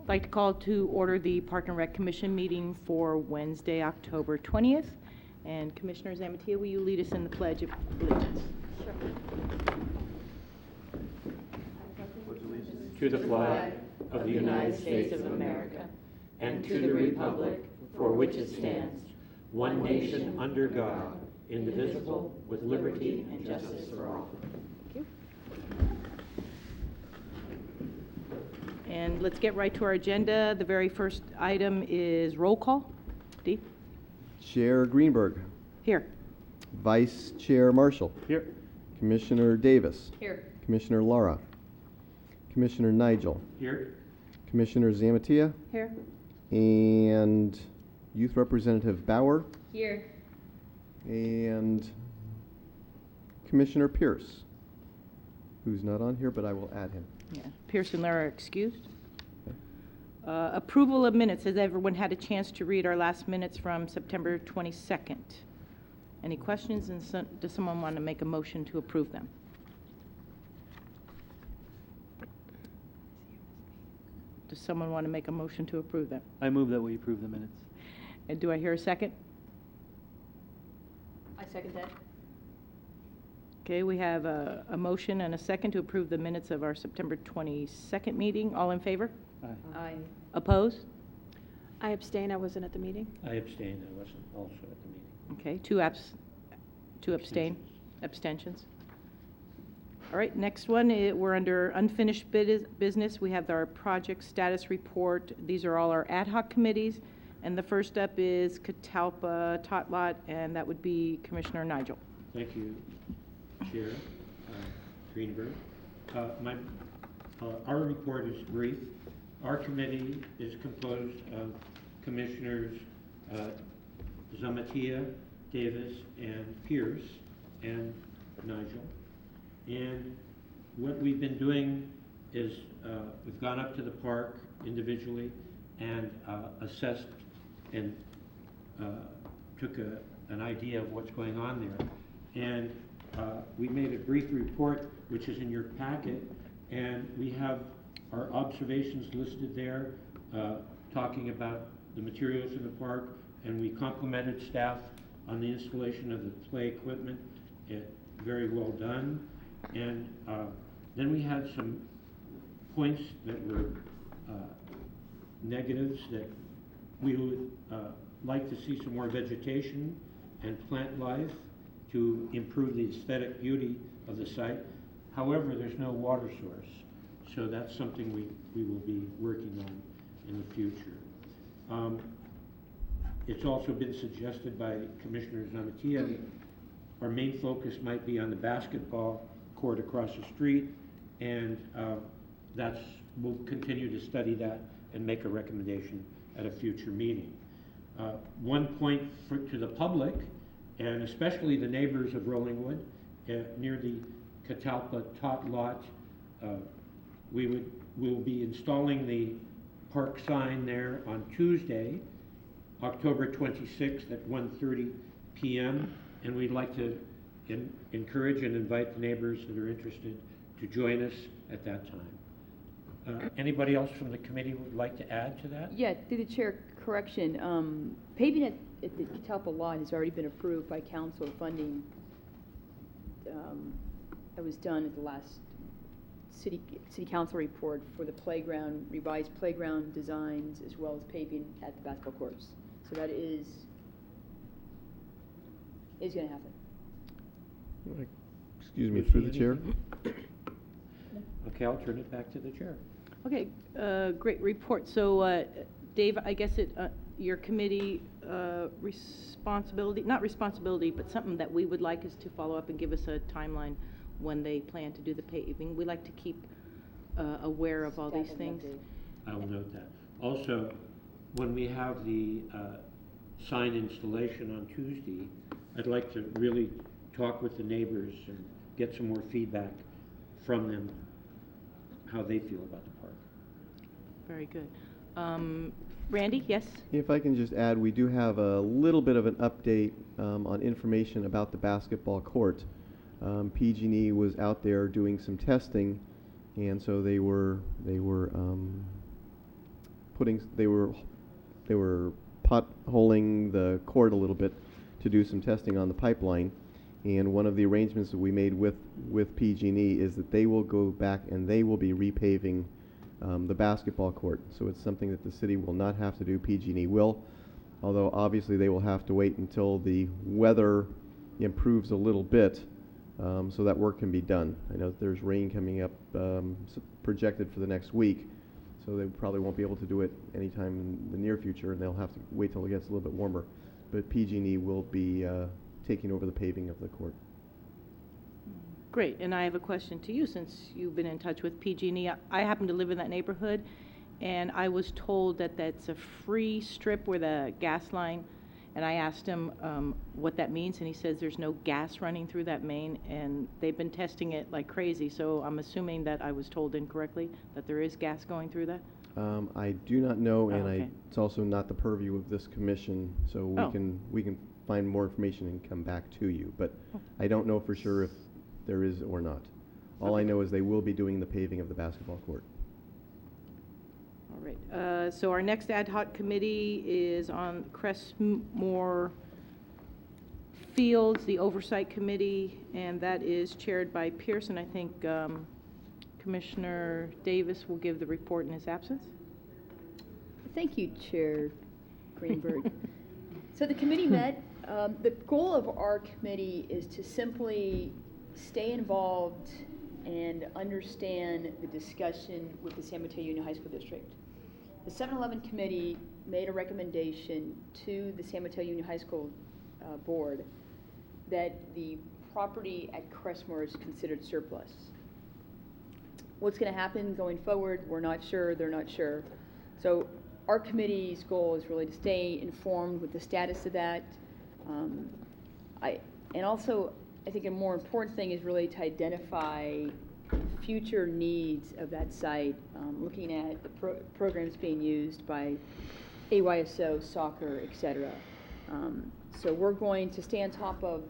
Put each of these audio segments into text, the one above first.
I'd like to call to order the Park and Rec Commission meeting for Wednesday, October 20th. And Commissioner Zamatia, will you lead us in the Pledge of Allegiance? Sure. To the flag of the United States of America and to the republic for which it stands, one nation under God, indivisible, with liberty and justice for all. Thank you. And let's get right to our agenda. The very first item is roll call. Dee? Chair Greenberg. Here. Vice Chair Marshall. Here. Commissioner Davis. Here. Commissioner Lara. Commissioner Nigel. Here. Commissioner Zamatia. Here. And Youth Representative Bauer. Here. And Commissioner Pierce, who's not on here, but I will add him. Yeah. Pierce and Lara are excused. Approval of minutes. Has everyone had a chance to read our last minutes from September 22nd? Any questions? And does someone want to make a motion to approve them? Does someone want to make a motion to approve them? I move that we approve the minutes. And do I hear a second? I second that. Okay, we have a motion and a second to approve the minutes of our September 22nd meeting. All in favor? Aye. Aye. Opposed? I abstain. I wasn't at the meeting. I abstained. I wasn't also at the meeting. Okay, two abstain, abstentions. All right, next one, we're under unfinished business. We have our project status report. These are all our ad hoc committees. And the first up is Catalpa Tot Lot, and that would be Commissioner Nigel. Thank you, Chair Greenberg. Our report is brief. Our committee is composed of Commissioners Zamatia, Davis, and Pierce, and Nigel. And what we've been doing is we've gone up to the park individually and assessed and took an idea of what's going on there. And we made a brief report, which is in your packet, and we have our observations listed there, talking about the materials in the park, and we complimented staff on the installation of the play equipment. Very well done. And then we had some points that were negatives, that we would like to see some more vegetation and plant life to improve the aesthetic beauty of the site. However, there's no water source, so that's something we will be working on in the future. It's also been suggested by Commissioner Zamatia that our main focus might be on the basketball court across the street, and we'll continue to study that and make a recommendation at a future meeting. One point to the public, and especially the neighbors of Rollingwood, near the Catalpa Tot Lot, we'll be installing the park sign there on Tuesday, October 26th at 1:30 p.m. And we'd like to encourage and invite the neighbors that are interested to join us at that time. Anybody else from the committee would like to add to that? Yeah, through the chair, correction. Paving at the Catalpa lot has already been approved by council funding. That was done at the last city council report for the playground, revised playground designs, as well as paving at the basketball courts. So that is going to happen. Excuse me, through the chair. Okay, I'll turn it back to the chair. Okay, great report. So, Dave, I guess your committee responsibility, not responsibility, but something that we would like is to follow up and give us a timeline when they plan to do the paving. We like to keep aware of all these things. I will note that. Also, when we have the sign installation on Tuesday, I'd like to really talk with the neighbors and get some more feedback from them, how they feel about the park. Very good. Randy, yes? If I can just add, we do have a little bit of an update on information about the basketball court. PG&E was out there doing some testing, and so they were they were potholing the court a little bit to do some testing on the pipeline. And one of the arrangements that we made with PG&E is that they will go back and they will be repaving the basketball court. So it's something that the city will not have to do. PG&E will, although obviously they will have to wait until the weather improves a little bit so that work can be done. I know that there's rain coming up projected for the next week, so they probably won't be able to do it anytime in the near future, and they'll have to wait till it gets a little bit warmer. But PG&E will be taking over the paving of the court. Great, and I have a question to you, since you've been in touch with PG&E. I happen to live in that neighborhood, and I was told that that's a free strip where the gas line, and I asked him what that means, and he says there's no gas running through that main, and they've been testing it like crazy, so I'm assuming that I was told incorrectly, that there is gas going through that? I do not know, and okay. it's also not the purview of this commission, so we can find more information and come back to you. But I don't know for sure if there is or not. All I know is they will be doing the paving of the basketball court. All right, so our next ad hoc committee is on Crestmore Fields, the Oversight Committee, and that is chaired by Pierce, and I think Commissioner Davis will give the report in his absence. Thank you, Chair Greenberg. So the committee met. The goal of our committee is to simply stay involved and understand the discussion with the San Mateo Union High School District. The 7-Eleven committee made a recommendation to the San Mateo Union High School board that the property at Crestmore is considered surplus. What's going to happen going forward, we're not sure, they're not sure. So our committee's goal is really to stay informed with the status of that. And also, I think a more important thing is really to identify future needs of that site, looking at the programs being used by AYSO, soccer, et cetera. So we're going to stay on top of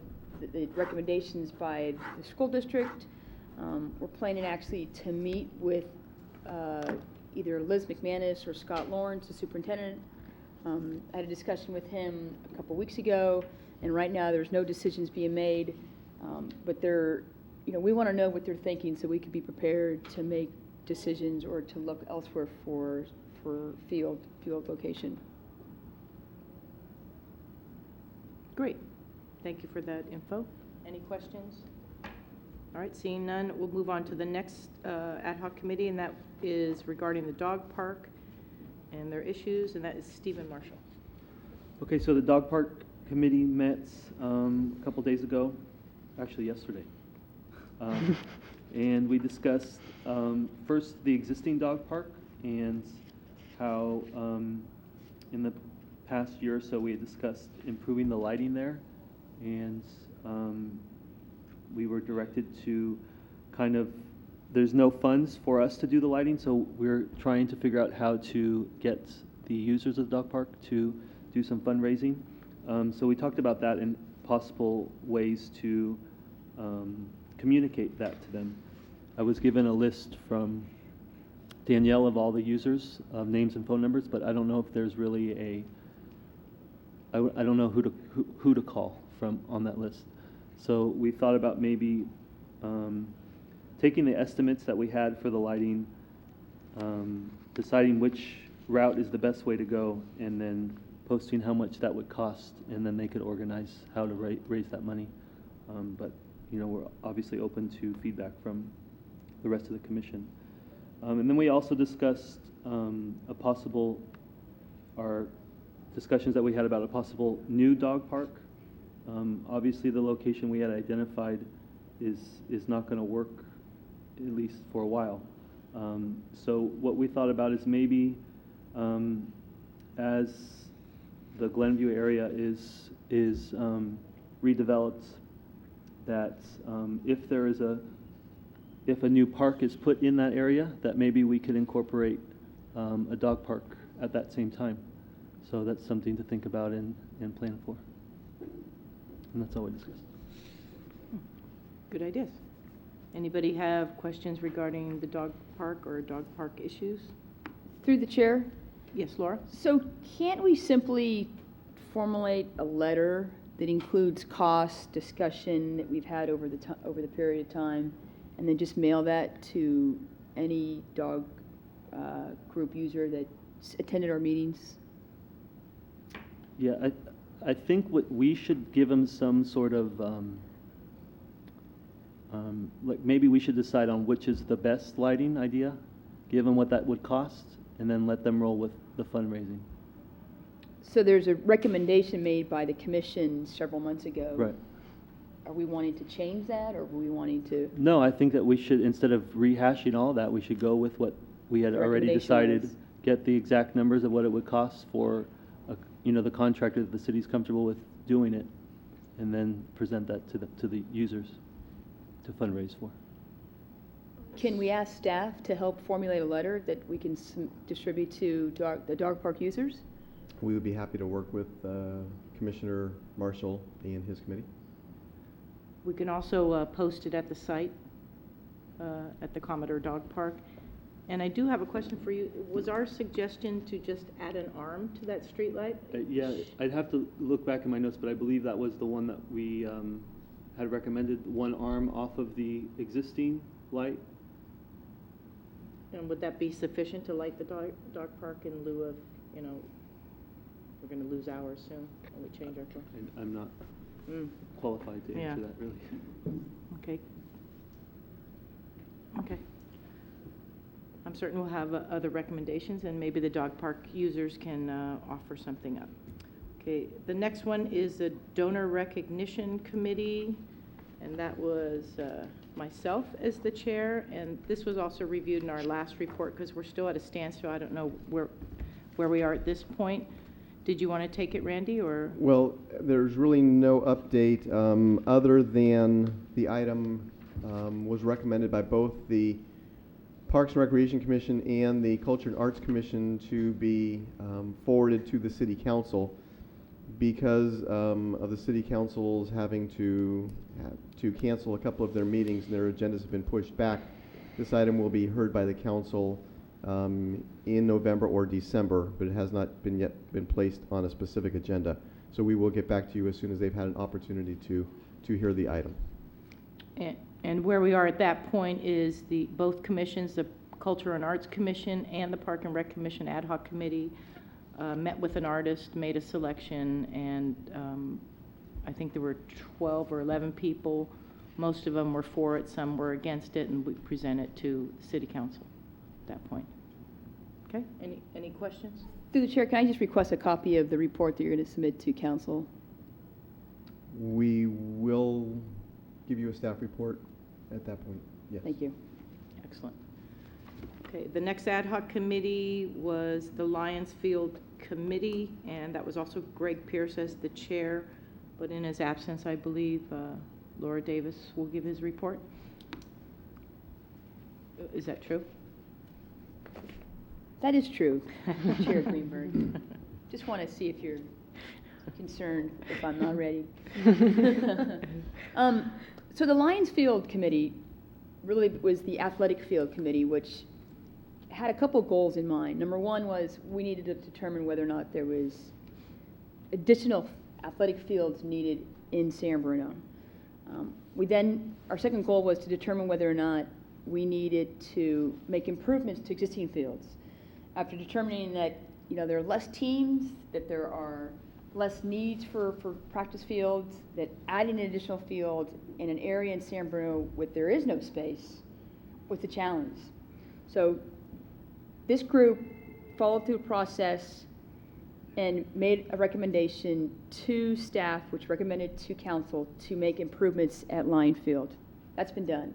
the recommendations by the school district. We're planning actually to meet with either Liz McManus or Scott Lawrence, the superintendent. I had a discussion with him a couple weeks ago, and right now there's no decisions being made. But we want to know what they're thinking so we can be prepared to make decisions or to look elsewhere for field location. Great. Thank you for that info. Any questions? All right, seeing none, we'll move on to the next ad hoc committee, and that is regarding the dog park and their issues, and that is Stephen Marshall. Okay, so the dog park committee met a couple days ago, actually yesterday. And we discussed first the existing dog park and how in the past year or so we had discussed improving the lighting there, and we were directed to there's no funds for us to do the lighting, so we're trying to figure out how to get the users of the dog park to do some fundraising. So we talked about that and possible ways to communicate that to them. I was given a list from Danielle of all the users, names and phone numbers, but I don't know if there's really I don't know who to call from on that list. So we thought about maybe taking the estimates that we had for the lighting, deciding which route is the best way to go, and then posting how much that would cost, and then they could organize how to raise that money. But we're obviously open to feedback from the rest of the commission. And then we also discussed our discussions that we had about a possible new dog park. Obviously the location we had identified is not going to work, at least for a while. So what we thought about is maybe as the Glenview area is redeveloped, that if a new park is put in that area, that maybe we could incorporate a dog park at that same time. So that's something to think about and plan for. And that's all we discussed. Good ideas. Anybody have questions regarding the dog park or dog park issues? Through the chair, Yes, Laura? So can't we simply formulate a letter that includes cost, discussion that we've had over the period of time, and then just mail that to any dog group user that attended our meetings? Yeah, I think what we should give them some sort of, like maybe we should decide on which is the best lighting idea, give them what that would cost, and then let them roll with the fundraising. So there's a recommendation made by the commission several months ago. Right. Are we wanting to change that, or are we wanting to? No, I think that we should, instead of rehashing all that, we should go with what we had The already recommendation decided, is- get the exact numbers of what it would cost for, the contractor that the city's comfortable with doing it, and then present that to the users to fundraise for. Can we ask staff to help formulate a letter that we can distribute to the dog park users? We would be happy to work with Commissioner Marshall and his committee. We can also post it at the site, at the Commodore Dog Park. And I do have a question for you. Was our suggestion to just add an arm to that streetlight? Yeah, I'd have to look back in my notes, but I believe that was the one that we had recommended, one arm off of the existing light. And would that be sufficient to light the dog park in lieu of, we're going to lose hours soon when we change our clock? And I'm not Mm, qualified to Yeah. answer that, really. okay. Okay. I'm certain we'll have other recommendations, and maybe the dog park users can offer something up. Okay, the next one is the Donor Recognition Committee, and that was myself as the chair, and this was also reviewed in our last report because we're still at a standstill. I don't know where we are at this point. Did you want to take it, Randy, or? Well, there's really no update other than the item was recommended by both the Parks and Recreation Commission and the Culture and Arts Commission to be forwarded to the City Council because of the City Council's having to cancel a couple of their meetings and their agendas have been pushed back. This item will be heard by the Council in November or December, but it has not been placed on a specific agenda. So we will get back to you as soon as they've had an opportunity to hear the item. And where we are at that point is both commissions, the Culture and Arts Commission and the Park and Rec Commission Ad Hoc Committee, met with an artist, made a selection, and I think there were 12 or 11 people. Most of them were for it, some were against it, and we present it to City Council at that point. Okay, any questions? Through the chair, can I just request a copy of the report that you're going to submit to council? We will give you a staff report at that point, yes. Thank you. Excellent. Okay, the next ad hoc committee was the Lions Field Committee, and that was also Greg Pierce as the chair, but in his absence, I believe Laura Davis will give his report. Is that true? That is true, Chair Greenberg. Just want to see if you're concerned if I'm not ready. So the Lions Field Committee really was the athletic field committee, which had a couple goals in mind. Number one was we needed to determine whether or not there was additional athletic fields needed in San Bruno. Our second goal was to determine whether or not we needed to make improvements to existing fields. After determining that there are less teams, that there are less needs for practice fields, that adding an additional field in an area in San Bruno where there is no space was a challenge. So this group followed through the process and made a recommendation to staff, which recommended to council to make improvements at Lion Field. That's been done.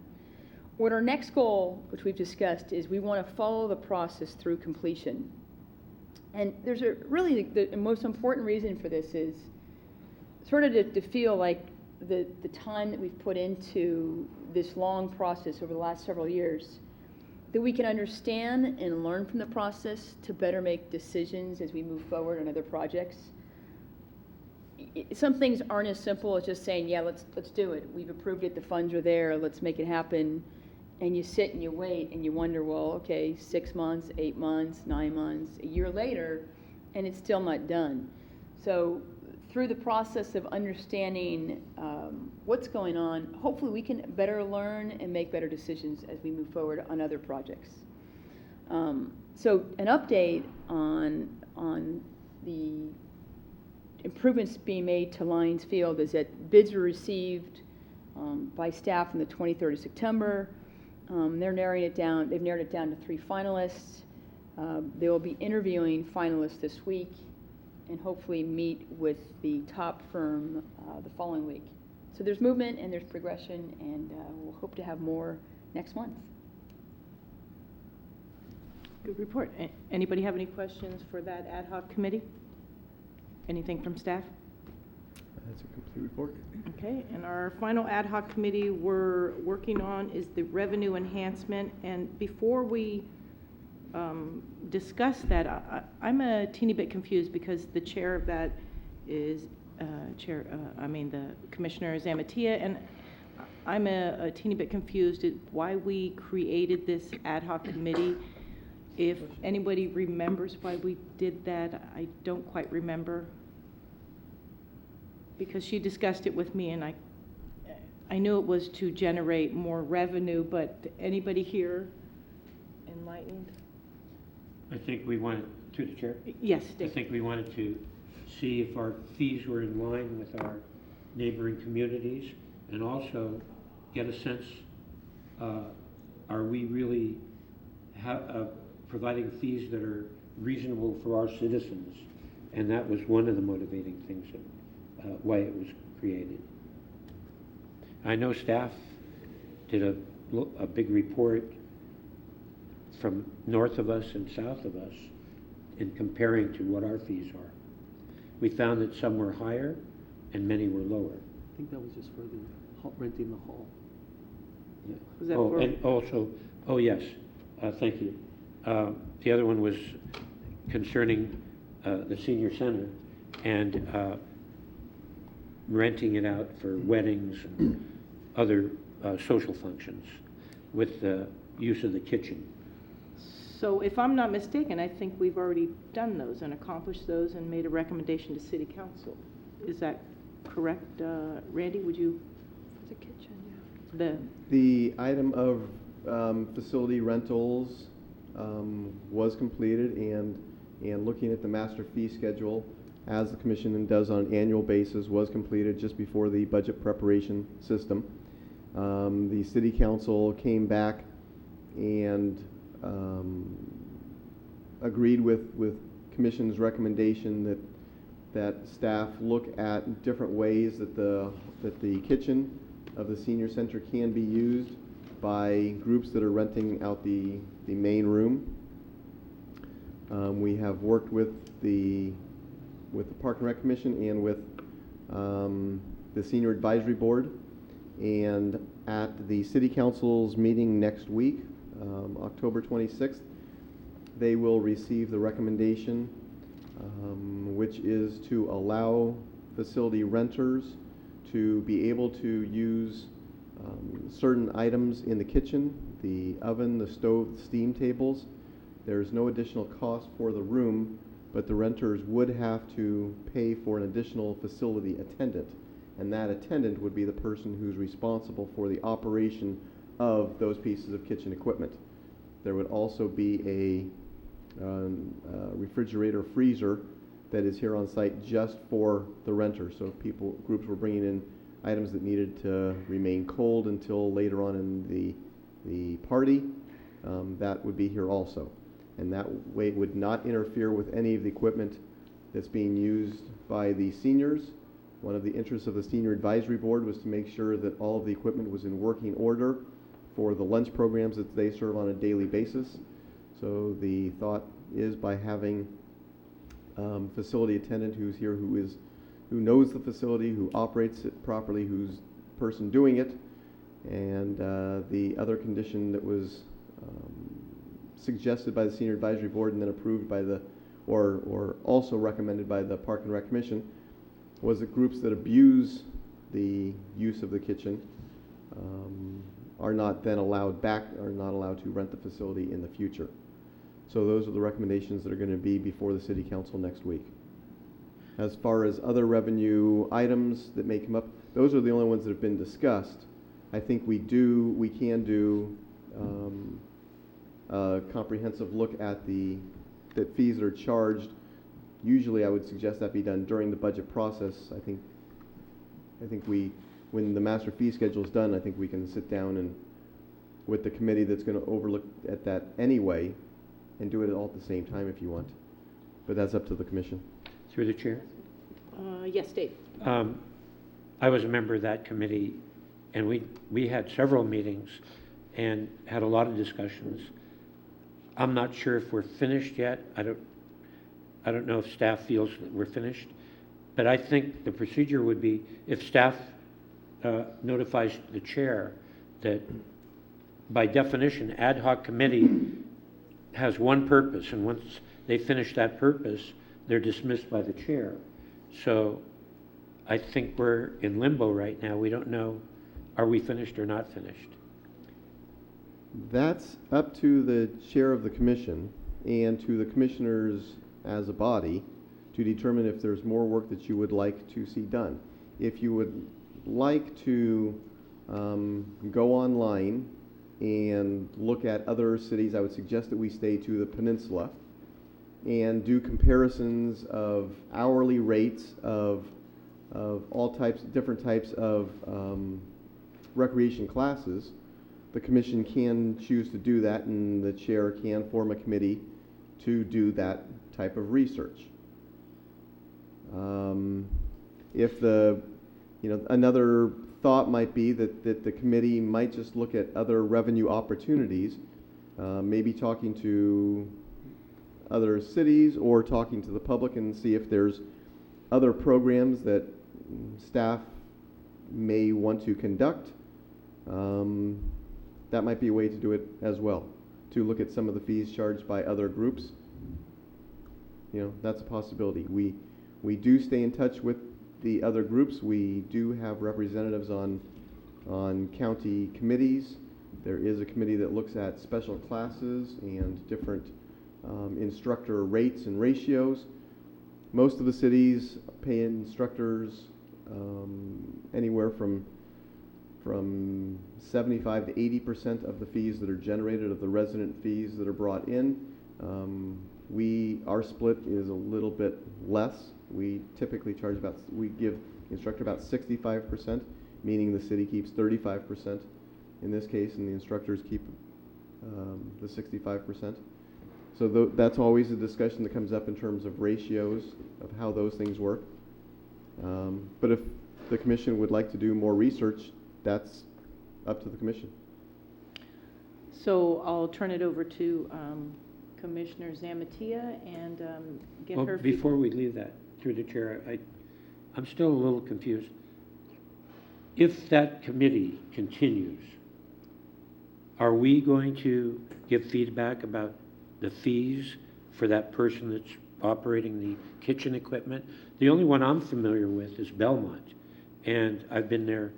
What our next goal, which we've discussed, is we want to follow the process through completion. And there's the most important reason for this is sort of to feel like the time that we've put into this long process over the last several years, that we can understand and learn from the process to better make decisions as we move forward on other projects. Some things aren't as simple as just saying, yeah, let's do it. We've approved it, the funds are there, let's make it happen. and you sit and you wait and you wonder, well, okay, 6 months, 8 months, 9 months, a year later, and it's still not done. So through the process of understanding what's going on, hopefully we can better learn and make better decisions as we move forward on other projects. So an update on the improvements being made to Lions Field is that bids were received by staff on the 23rd of September. They've narrowed it down to 3 finalists. They will be interviewing finalists this week and hopefully meet with the top firm the following week. So there's movement and there's progression, and we'll hope to have more next month. Good report. Anybody have any questions for that ad hoc committee? Anything from staff? That's a complete report. Okay, and our final ad hoc committee we're working on is the revenue enhancement. And before we discuss that, I'm a teeny bit confused because the chair of that is the commissioner is Amatia, and I'm a teeny bit confused at why we created this ad hoc committee. If anybody remembers why we did that, I don't quite remember. Because she discussed it with me, and I knew it was to generate more revenue, but anybody here enlightened? I think we wanted, through the chair? Yes, I Dick. think we wanted to see if our fees were in line with our neighboring communities, and also get a sense, are we really providing fees that are reasonable for our citizens? And that was one of the motivating things why it was created. I know staff did a big report from north of us and south of us in comparing to what our fees are. We found that some were higher and many were lower. I think that was just for the renting the hall. Yeah. Was that Oh, for- and also, oh yes, thank you. The other one was concerning the senior center and renting it out for weddings and other social functions with the use of the kitchen. So if I'm not mistaken, I think we've already done those and accomplished those and made a recommendation to City Council. Is that correct, Randy? Would you? For the kitchen, yeah. The item of facility rentals was completed, and looking at the master fee schedule, as the commission does on an annual basis, was completed just before the budget preparation system. The city council came back and agreed with commission's recommendation that staff look at different ways that the kitchen of the senior center can be used by groups that are renting out the main room. We have worked with the Park and Rec Commission and with the Senior Advisory Board, and at the City Council's meeting next week, October 26th, they will receive the recommendation, which is to allow facility renters to be able to use certain items in the kitchen, the oven, the stove, the steam tables. There's no additional cost for the room, but the renters would have to pay for an additional facility attendant, and that attendant would be the person who's responsible for the operation of those pieces of kitchen equipment. There would also be a refrigerator freezer that is here on site just for the renter. So if groups were bringing in items that needed to remain cold until later on in the party, that would be here also. And that way it would not interfere with any of the equipment that's being used by the seniors. One of the interests of the Senior Advisory Board was to make sure that all of the equipment was in working order for the lunch programs that they serve on a daily basis. So the thought is, by having facility attendant who's here, who knows the facility, who operates it properly, who's the person doing it, and the other condition that was suggested by the Senior Advisory Board and then approved by or also recommended by the Park and Rec Commission, was that groups that abuse the use of the kitchen are not then allowed back, are not allowed to rent the facility in the future. So those are the recommendations that are going to be before the City Council next week. As far as other revenue items that may come up, those are the only ones that have been discussed. I think we can do a comprehensive look at that fees that are charged. Usually I would suggest that be done during the budget process. I think when the master fee schedule is done, I think we can sit down and with the committee that's going to overlook at that anyway and do it all at the same time if you want. But that's up to the commission. Through the chair. Yes, Dave. I was a member of that committee, and we had several meetings and had a lot of discussions. I'm not sure if we're finished yet. I don't know if staff feels that we're finished, but I think the procedure would be if staff notifies the chair that by definition ad hoc committee has one purpose, and once they finish that purpose, they're dismissed by the chair. So I think we're in limbo right now. We don't know, are we finished or not finished? That's up to the chair of the commission and to the commissioners as a body to determine if there's more work that you would like to see done. If you would like to go online and look at other cities, I would suggest that we stay to the peninsula and do comparisons of hourly rates of all types, different types of recreation classes. The commission can choose to do that, and the chair can form a committee to do that type of research. Another thought might be that the committee might just look at other revenue opportunities, maybe talking to other cities or talking to the public and see if there's other programs that staff may want to conduct. That might be a way to do it as well, to look at some of the fees charged by other groups. That's a possibility. We do stay in touch with the other groups. We do have representatives on county committees. There is a committee that looks at special classes and different instructor rates and ratios. Most of the cities pay instructors anywhere from 75 to 80% of the fees that are generated of the resident fees that are brought in. Our split is a little bit less. We typically we give the instructor about 65%, meaning the city keeps 35% in this case, and the instructors keep the 65%. So that's always a discussion that comes up in terms of ratios of how those things work. But if the commission would like to do more research, that's up to the commission. So I'll turn it over to Commissioner Zamatia and get her. Before we leave that, through the chair, I'm still a little confused. If that committee continues, are we going to give feedback about the fees for that person that's operating the kitchen equipment? The only one I'm familiar with is Belmont, and I've been there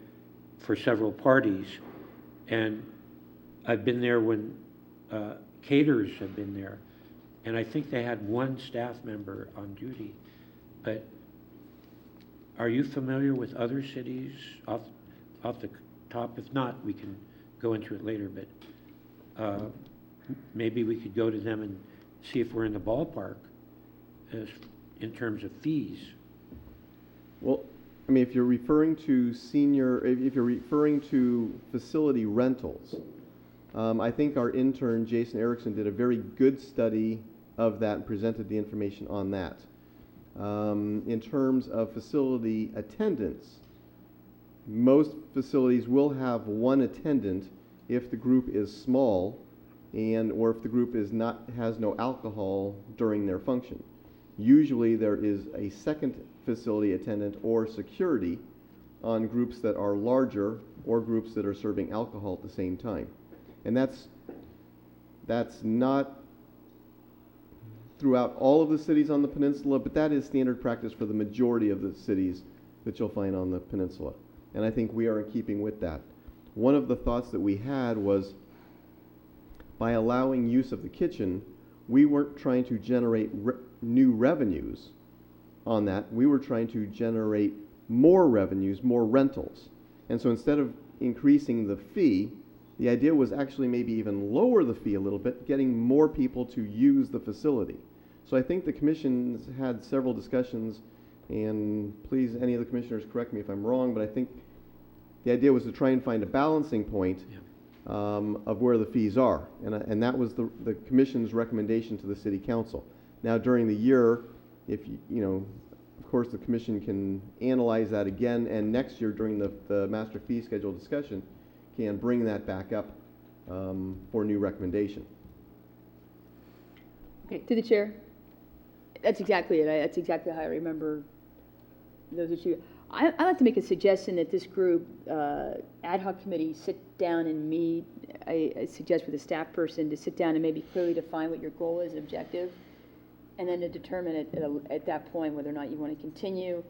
for several parties, and I've been there when caterers have been there, and I think they had one staff member on duty. But are you familiar with other cities off the top? If not, we can go into it later, but maybe we could go to them and see if we're in the ballpark in terms of fees. Well, I mean, if you're referring to if you're referring to facility rentals, I think our intern, Jason Erickson, did a very good study of that and presented the information on that. In terms of facility attendance, most facilities will have one attendant if the group is small or if the group has no alcohol during their function. Usually there is a second facility attendant or security on groups that are larger or groups that are serving alcohol at the same time. And that's not throughout all of the cities on the peninsula, but that is standard practice for the majority of the cities that you'll find on the peninsula. And I think we are in keeping with that. one of the thoughts that we had was, by allowing use of the kitchen, we weren't trying to generate new revenues on that. We were trying to generate more revenues, more rentals. And so instead of increasing the fee, the idea was actually maybe even lower the fee a little bit, getting more people to use the facility. So I think the commission's had several discussions, and please, any of the commissioners correct me if I'm wrong, but I think the idea was to try and find a balancing point of where the fees are. And that was the commission's recommendation to the city council. Now, during the year, if of course, the commission can analyze that again, and next year during the master fee schedule discussion, can bring that back up for new recommendation. Okay, to the chair. That's exactly it. That's exactly how I remember those issues. I'd like to make a suggestion that this group, ad hoc committee, sit down and meet. I suggest with a staff person to sit down and maybe clearly define what your goal is and objective, and then to determine at that point whether or not you want to continue.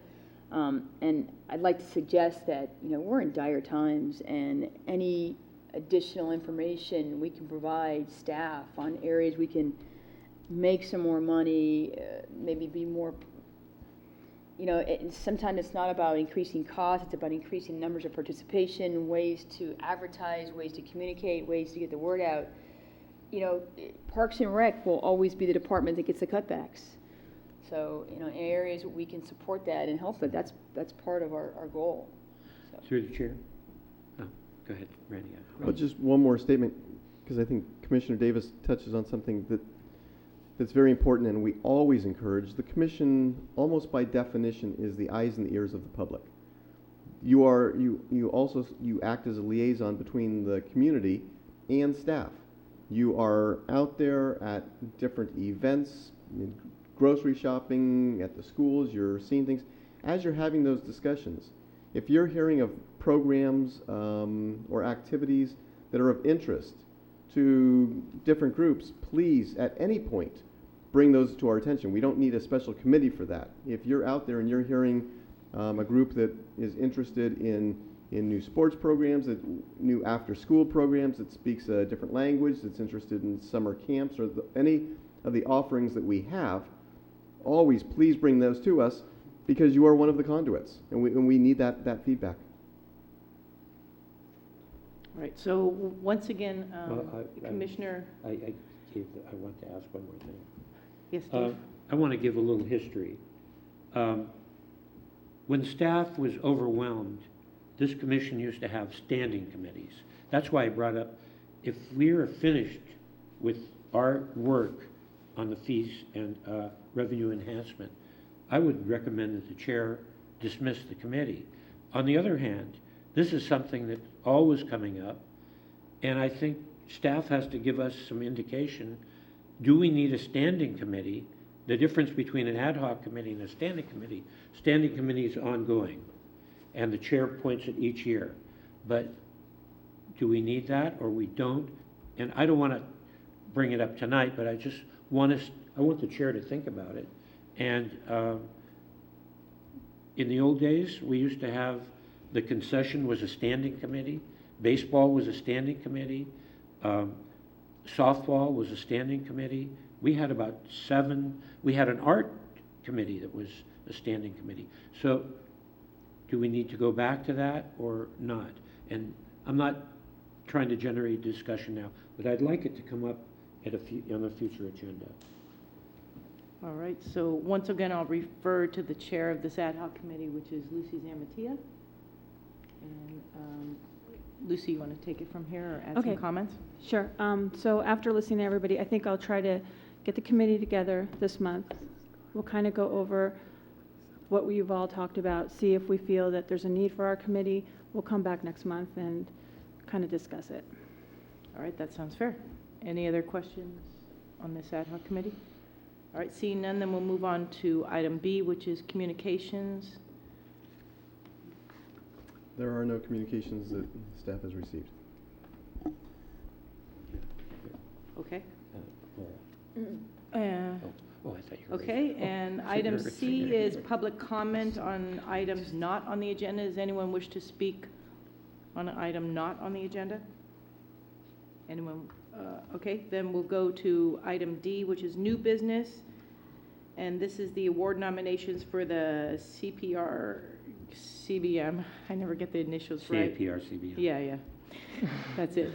And I'd like to suggest that, we're in dire times, and any additional information we can provide staff on areas we can make some more money, maybe be more, sometimes it's not about increasing costs, it's about increasing numbers of participation, ways to advertise, ways to communicate, ways to get the word out. Parks and Rec will always be the department that gets the cutbacks. So, in areas we can support that and help it, that's part of our goal. So. Through the chair. Oh, go ahead, Randy. Well, just one more statement, because I think Commissioner Davis touches on something that's very important, and we always encourage. The commission, almost by definition, is the eyes and the ears of the public. You also act as a liaison between the community and staff. You are out there at different events, grocery shopping, at the schools, you're seeing things. As you're having those discussions, if you're hearing of programs or activities that are of interest to different groups, please, at any point, bring those to our attention. We don't need a special committee for that. If you're out there and you're hearing a group that is interested in new sports programs, new after-school programs that speaks a different language, that's interested in summer camps, or any of the offerings that we have, always please bring those to us, because you are one of the conduits, and we need that feedback. All right, so once again, Well, Commissioner. I want to ask one more thing. Yes, Steve. I want to give a little history. When staff was overwhelmed, this commission used to have standing committees. That's why I brought up, if we are finished with our work on the fees and revenue enhancement, I would recommend that the chair dismiss the committee. On the other hand, this is something that's always coming up, and I think staff has to give us some indication. Do we need a standing committee? The difference between an ad hoc committee and a standing committee is ongoing, and the chair appoints it each year. But do we need that, or we don't? And I don't want to bring it up tonight, but I just want the chair to think about it. And in the old days, we used to have the concession was a standing committee, baseball was a standing committee, softball was a standing committee. We had about 7. We had an art committee that was a standing committee. So do we need to go back to that or not? And I'm not trying to generate discussion now, but I'd like it to come up on a future agenda. All right, so once again, I'll refer to the chair of this ad hoc committee, which is Lucy Zamatia. And Lucy, you want to take it from here or add some comments? Sure. So after listening to everybody, I think I'll try to get the committee together this month. We'll kind of go over what we've all talked about, see if we feel that there's a need for our committee. We'll come back next month and kind of discuss it. All right, that sounds fair. Any other questions on this ad hoc committee? All right, seeing none, then we'll move on to item B, which is communications. There are no communications that staff has received. Okay. I thought you were Okay, and item C is public comment on items not on the agenda. Does anyone wish to speak on an item not on the agenda? Anyone? Okay, then we'll go to item D, which is new business. And this is the award nominations for the CBM. I never get the initials right. CAPRCB. Yeah. That's it.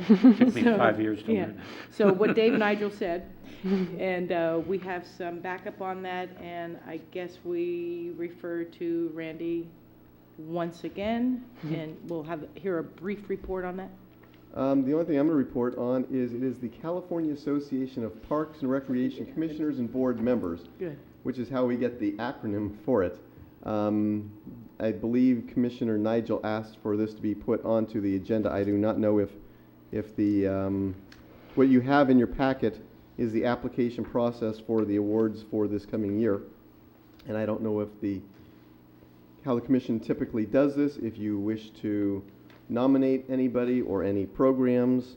Took me 5 years to Yeah. learn. So what Dave Nigel said, and we have some backup on that, and I guess we refer to Randy once again, and we'll hear a brief report on that. The only thing I'm going to report on is it is the California Association of Parks and Recreation Commissioners and Board Members, Good. which is how we get the acronym for it. I believe Commissioner Nigel asked for this to be put onto the agenda. I do not know if the what you have in your packet is the application process for the awards for this coming year, and I don't know if how the commission typically does this. If you wish to nominate anybody or any programs,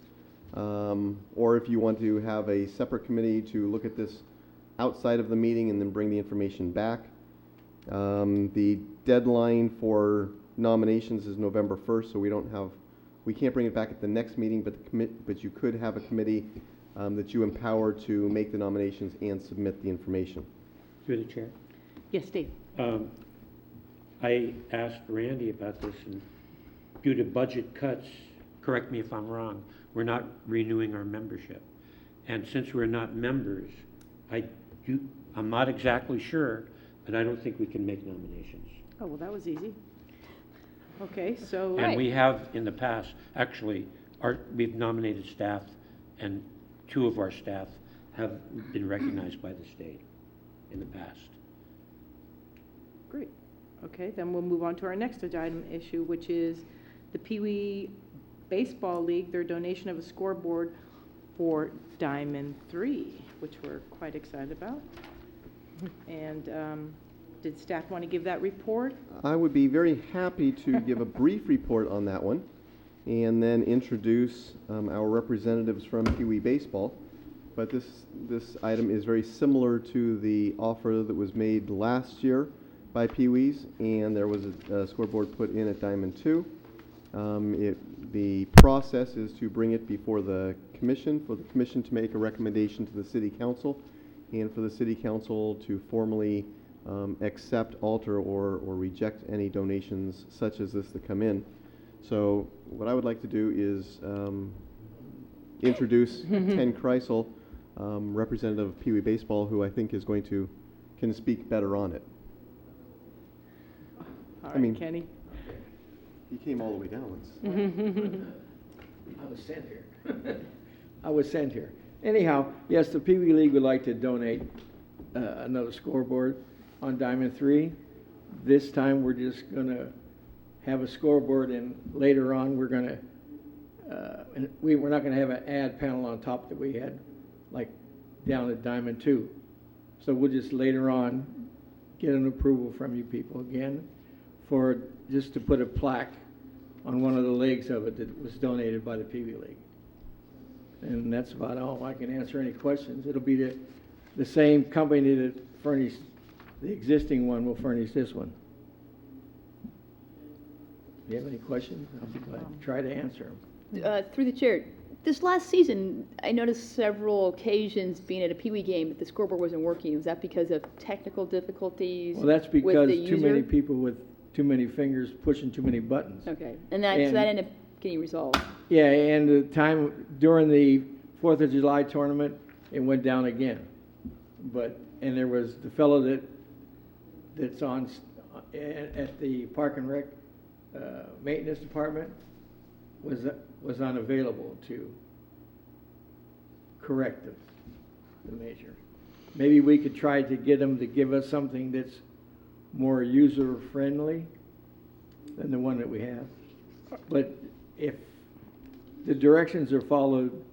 or if you want to have a separate committee to look at this outside of the meeting and then bring the information back. The deadline for nominations is November 1st, so we can't bring it back at the next meeting, but you could have a committee that you empower to make the nominations and submit the information. Through the chair. Yes, Dave. I asked Randy about this, and due to budget cuts, correct me if I'm wrong, we're not renewing our membership. And since we're not members, I'm not exactly sure, but I don't think we can make nominations. Oh, well, that was easy. Okay, so. And we have in the past, actually, we've nominated staff, and 2 of our staff have been recognized by the state in the past. Great. Okay, then we'll move on to our next item issue, which is the Pee Wee Baseball League, their donation of a scoreboard for Diamond 3, which we're quite excited about. And did staff want to give that report? I would be very happy to give a brief report on that one and then introduce our representatives from Pee Wee Baseball. But this item is very similar to the offer that was made last year by Pee Wee's, and there was a scoreboard put in at Diamond 2. The process is to bring it before the commission, for the commission to make a recommendation to the city council, and for the city council to formally accept, alter, or reject any donations such as this that come in. So what I would like to do is introduce Ken Kreisel, representative of Pee Wee Baseball, who I think can speak better on it. All I right, mean- Kenny. He came all the way down once. I was sent here. I was sent here. Anyhow, yes, the Pee Wee League would like to donate another scoreboard on Diamond 3. This time, we're just going to have a scoreboard, and later on, we're going to, we're not going to have an ad panel on top that we had, like, down at Diamond 2. So we'll just later on get an approval from you people again for just to put a plaque on one of the legs of it that was donated by the Pee Wee League. And that's about all. I can answer any questions. It'll be the same company that furnished the existing one will furnish this one. Do you have any questions? I'll be glad to try to answer them. Through the chair, this last season, I noticed several occasions being at a Pee Wee game that the scoreboard wasn't working. Was that because of technical difficulties? Well, that's with because the too many user? people with too many fingers pushing too many buttons. Okay, and so that ended up getting resolved. Yeah, and the time during the 4th of July tournament, it went down again. And there was the fellow that's on at the Park and Rec maintenance department was unavailable to correct the measure. Maybe we could try to get them to give us something that's more user-friendly than the one that we have. But if the directions are followed,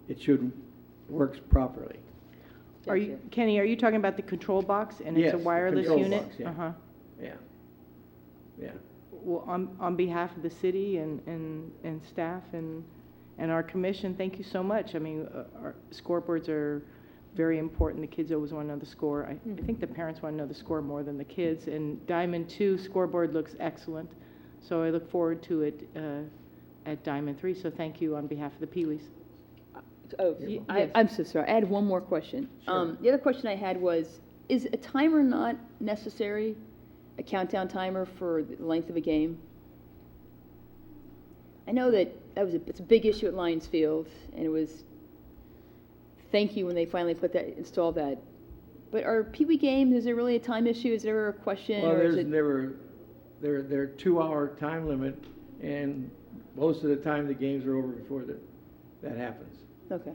it should work properly. Kenny, are you talking about the control box, and it's Yes, a the wireless control unit? box, yeah. Uh-huh. Yeah. Well, on behalf of the city and staff and our commission, thank you so much. I mean, our scoreboards are very important. The kids always want to know the score. I think the parents want to know the score more than the kids. And Diamond 2 scoreboard looks excellent. So I look forward to it at Diamond 3, so thank you on behalf of the Pee-wees. Oh, Yes. I'm so sorry. I had one more question. Sure. The other question I had was, is a timer not necessary? A countdown timer for the length of a game? I know that it's a big issue at Lions Field, and it was, thank you when they finally installed that. But are Pee Wee games, is there really a time issue? Is there ever a question? Well, or is there's it? never, they're 2-hour time limit, and most of the time the games are over before that happens. Okay.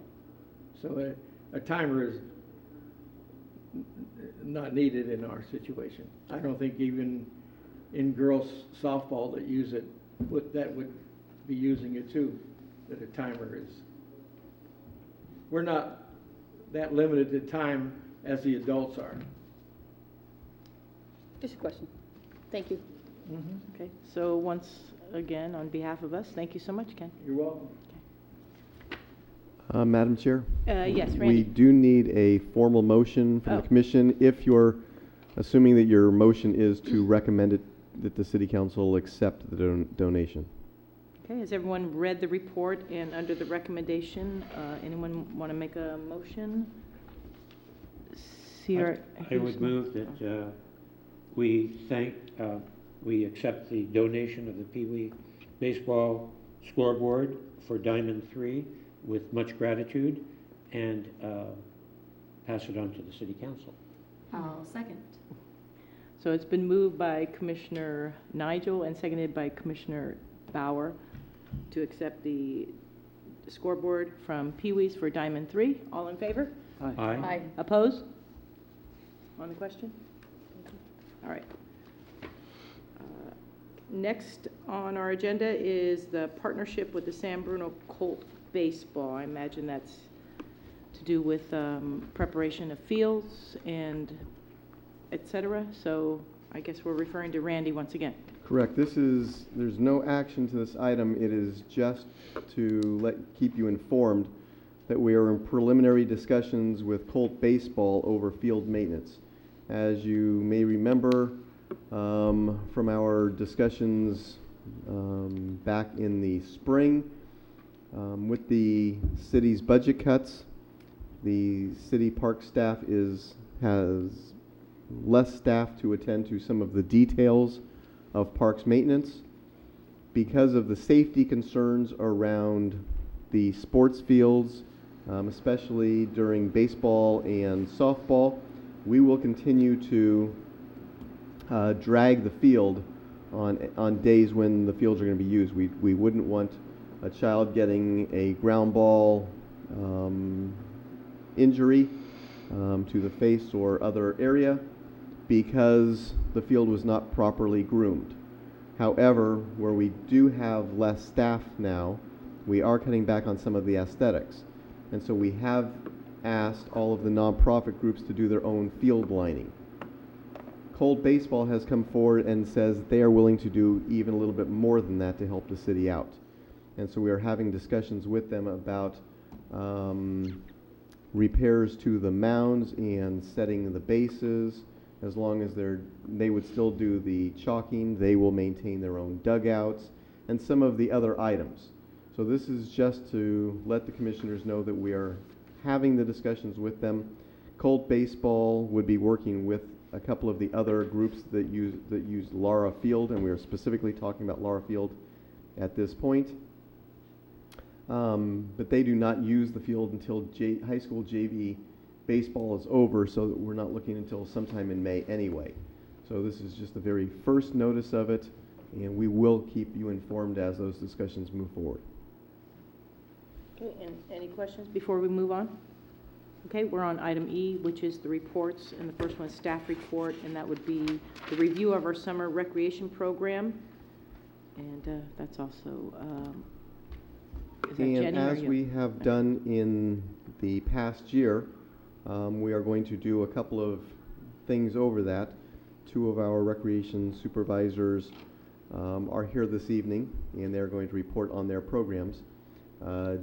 So a timer is not needed in our situation. I don't think even in girls softball that use it, that would be using it too, that a timer is. We're not that limited to time as the adults are. Just a question. Thank you. Okay, so once again, on behalf of us, thank you so much, Ken. You're welcome. Madam Chair? Yes, We Randy? do need a formal motion from Oh. the commission if you're assuming that your motion is to recommend it, that the city council accept the donation. Okay, has everyone read the report and under the recommendation, anyone want to make a motion? I would move that we accept the donation of the Pee Wee baseball scoreboard for Diamond 3 with much gratitude and pass it on to the city council. I'll second. So it's been moved by Commissioner Nigel and seconded by Commissioner Bauer to accept the scoreboard from Pee-wee's for Diamond 3. All in favor? Aye. Opposed? On the question? All right. Next on our agenda is the partnership with the San Bruno Colt Baseball. I imagine that's to do with preparation of fields and et cetera. So I guess we're referring to Randy once again. Correct. There's no action to this item. It is just to keep you informed that we are in preliminary discussions with Colt Baseball over field maintenance. As you may remember from our discussions back in the spring, with the city's budget cuts, the city park staff has less staff to attend to some of the details of parks maintenance. Because of the safety concerns around the sports fields, especially during baseball and softball, we will continue to drag the field on days when the fields are going to be used. We wouldn't want a child getting a ground ball injury to the face or other area because the field was not properly groomed. However, where we do have less staff now, we are cutting back on some of the aesthetics. And so we have asked all of the nonprofit groups to do their own field lining. Colt Baseball has come forward and says they are willing to do even a little bit more than that to help the city out. And so we are having discussions with them about repairs to the mounds and setting the bases. As long as they would still do the chalking, they will maintain their own dugouts and some of the other items. So this is just to let the commissioners know that we are having the discussions with them. Colt Baseball would be working with a couple of the other groups that use Lara Field, and we are specifically talking about Lara Field at this point. But they do not use the field until high school JV baseball is over, so that we're not looking until sometime in May anyway. So this is just the very first notice of it, and we will keep you informed as those discussions move forward. Okay, and any questions before we move on? Okay, we're on item E, which is the reports, and the first one is staff report, and that would be the review of our summer recreation program. And that's also, is that Jenny And or as you? we have done in the past year, we are going to do a couple of things over that. Two of our recreation supervisors are here this evening, and they're going to report on their programs.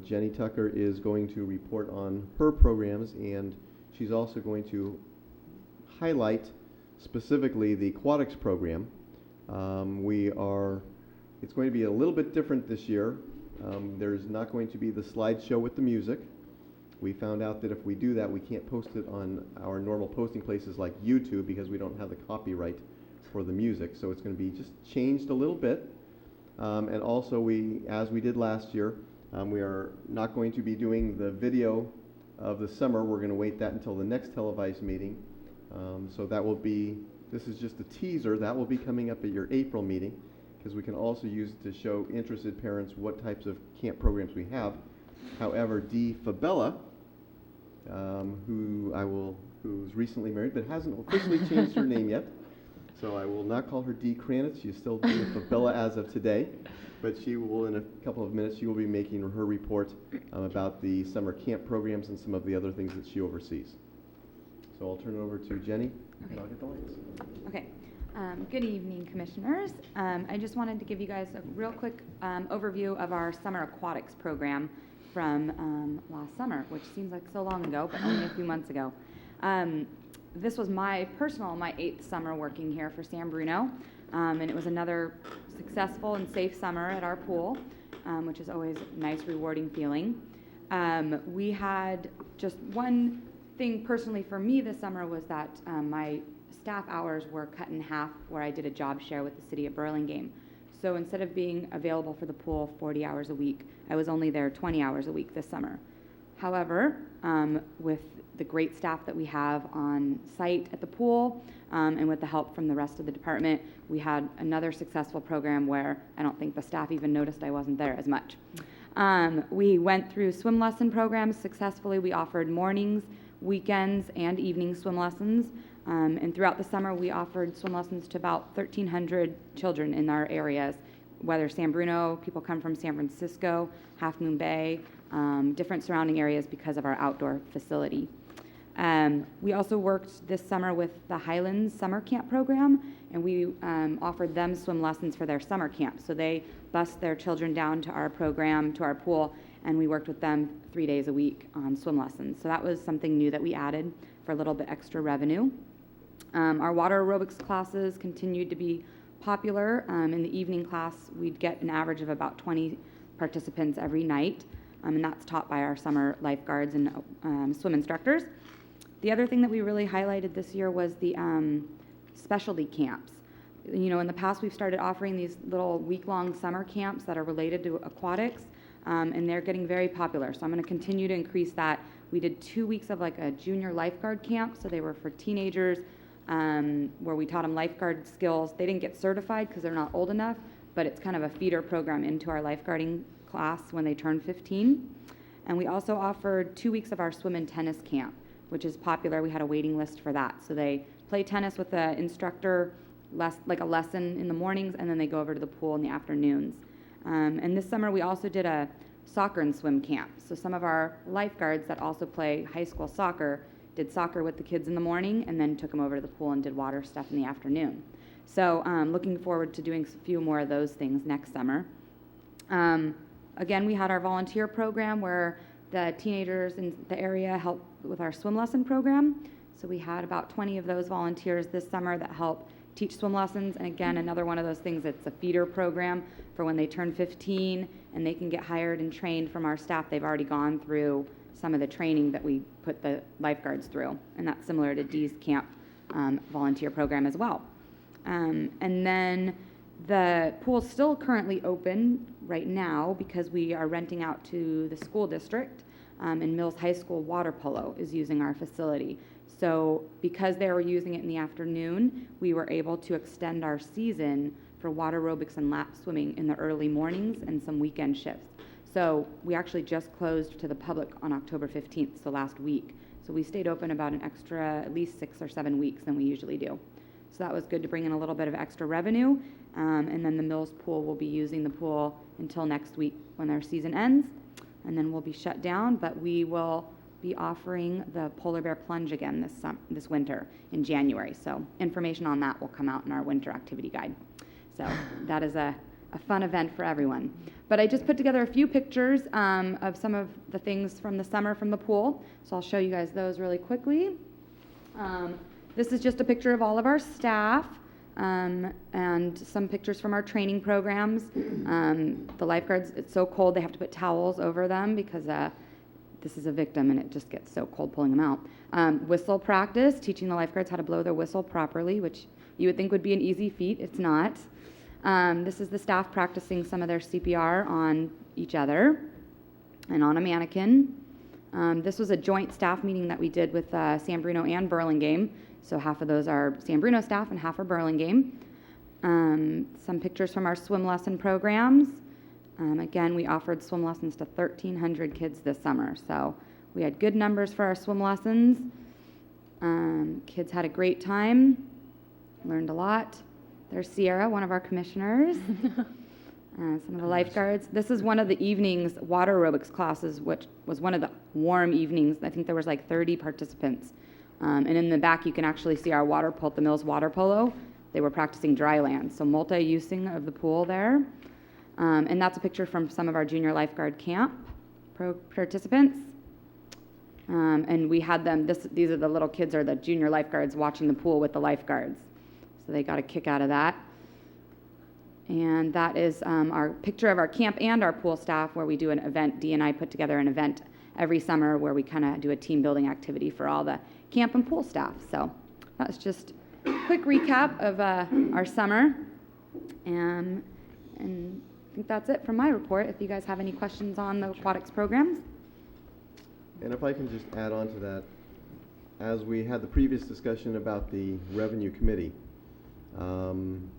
Jenny Tucker is going to report on her programs, and she's also going to highlight specifically the aquatics program. We are It's going to be a little bit different this year. There's not going to be the slideshow with the music. We found out that if we do that, we can't post it on our normal posting places like YouTube because we don't have the copyright for the music. So it's going to be just changed a little bit. And also, as we did last year, we are not going to be doing the video of the summer. We're going to wait that until the next televised meeting. So that will be, this is just a teaser, that will be coming up at your April meeting, because we can also use it to show interested parents what types of camp programs we have. However, Dee Fabella, who's recently married but hasn't officially changed her name yet, so I will not call her Dee Kranitz. She's still Dee Fabella as of today, but she will, in a couple of minutes, she will be making her report about the summer camp programs and some of the other things that she oversees. So I'll turn it over to Jenny, and I'll get the lights. Okay. Good evening, Commissioners. I just wanted to give you guys a real quick overview of our summer aquatics program from last summer, which seems like so long ago, but only a few months ago. This was my 8th summer working here for San Bruno, and it was another successful and safe summer at our pool, which is always a nice, rewarding feeling. We had just one thing personally for me this summer was that my staff hours were cut in half where I did a job share with the city of Burlingame. So instead of being available for the pool 40 hours a week, I was only there 20 hours a week this summer. However, with the great staff that we have on site at the pool, and with the help from the rest of the department, we had another successful program where I don't think the staff even noticed I wasn't there as much. We went through swim lesson programs successfully. We offered mornings, weekends, and evening swim lessons. And throughout the summer, we offered swim lessons to about 1,300 children in our areas, whether San Bruno, people come from San Francisco, Half Moon Bay, different surrounding areas because of our outdoor facility. We also worked this summer with the Highlands Summer Camp program, and we offered them swim lessons for their summer camp. So they bused their children down to our program, to our pool, and we worked with them 3 days a week on swim lessons. So that was something new that we added for a little bit extra revenue. Our water aerobics classes continued to be popular. In the evening class, we'd get an average of about 20 participants every night, and that's taught by our summer lifeguards and swim instructors. The other thing that we really highlighted this year was the specialty camps. You know, in the past, we've started offering these little week-long summer camps that are related to aquatics, and they're getting very popular. So I'm going to continue to increase that. We did 2 weeks of like a junior lifeguard camp, so they were for teenagers, where we taught them lifeguard skills. They didn't get certified because they're not old enough, but it's kind of a feeder program into our lifeguarding class when they turn 15. And we also offered 2 weeks of our swim and tennis camp, which is popular. We had a waiting list for that. So they play tennis with the instructor, like a lesson in the mornings, and then they go over to the pool in the afternoons. And this summer we also did a soccer and swim camp. So some of our lifeguards that also play high school soccer did soccer with the kids in the morning and then took them over to the pool and did water stuff in the afternoon. So looking forward to doing a few more of those things next summer. Again, we had our volunteer program where the teenagers in the area helped with our swim lesson program. So we had about 20 of those volunteers this summer that help teach swim lessons. And again, another one of those things, it's a feeder program for when they turn 15 and they can get hired and trained from our staff. They've already gone through some of the training that we put the lifeguards through. And that's similar to Dee's camp volunteer program as well. And then the pool's still currently open right now because we are renting out to the school district, and Mills High School water polo is using our facility. So because they were using it in the afternoon, we were able to extend our season for water aerobics and lap swimming in the early mornings and some weekend shifts. So we actually just closed to the public on October 15th, so last week. So we stayed open about an extra at least 6 or 7 weeks than we usually do. So that was good to bring in a little bit of extra revenue. And then the Mills pool will be using the pool until next week when their season ends. And then we'll be shut down, but we will be offering the polar bear plunge again this winter in January. So information on that will come out in our winter activity guide. So that is a fun event for everyone. But I just put together a few pictures of some of the things from the summer from the pool. So I'll show you guys those really quickly. This is just a picture of all of our staff. and some pictures from our training programs. The lifeguards, it's so cold they have to put towels over them because this is a victim and it just gets so cold pulling them out. Whistle practice, teaching the lifeguards how to blow their whistle properly, which you would think would be an easy feat. It's not. This is the staff practicing some of their CPR on each other and on a mannequin. This was a joint staff meeting that we did with San Bruno and Burlingame. So half of those are San Bruno staff and half are Burlingame. Some pictures from our swim lesson programs. Again, we offered swim lessons to 1,300 kids this summer. So we had good numbers for our swim lessons. Kids had a great time, learned a lot. There's Sierra, one of our commissioners. Some of the lifeguards. This is one of the evenings, water aerobics classes, which was one of the warm evenings. I think there was like 30 participants. And in the back, you can actually see our the Mills water polo. They were practicing dry land, so multi-using of the pool there. And that's a picture from some of our junior lifeguard camp participants. And we had them, these are the little kids, or the junior lifeguards watching the pool with the lifeguards. So they got a kick out of that. And that is our picture of our camp and our pool staff where we do an event. Dee and I put together an event every summer where we kind of do a team building activity for all the camp and pool staff. So that's just a quick recap of our summer. And I think that's it from my report. If you guys have any questions on the aquatics programs. And if I can just add on to that, as we had the previous discussion about the revenue committee,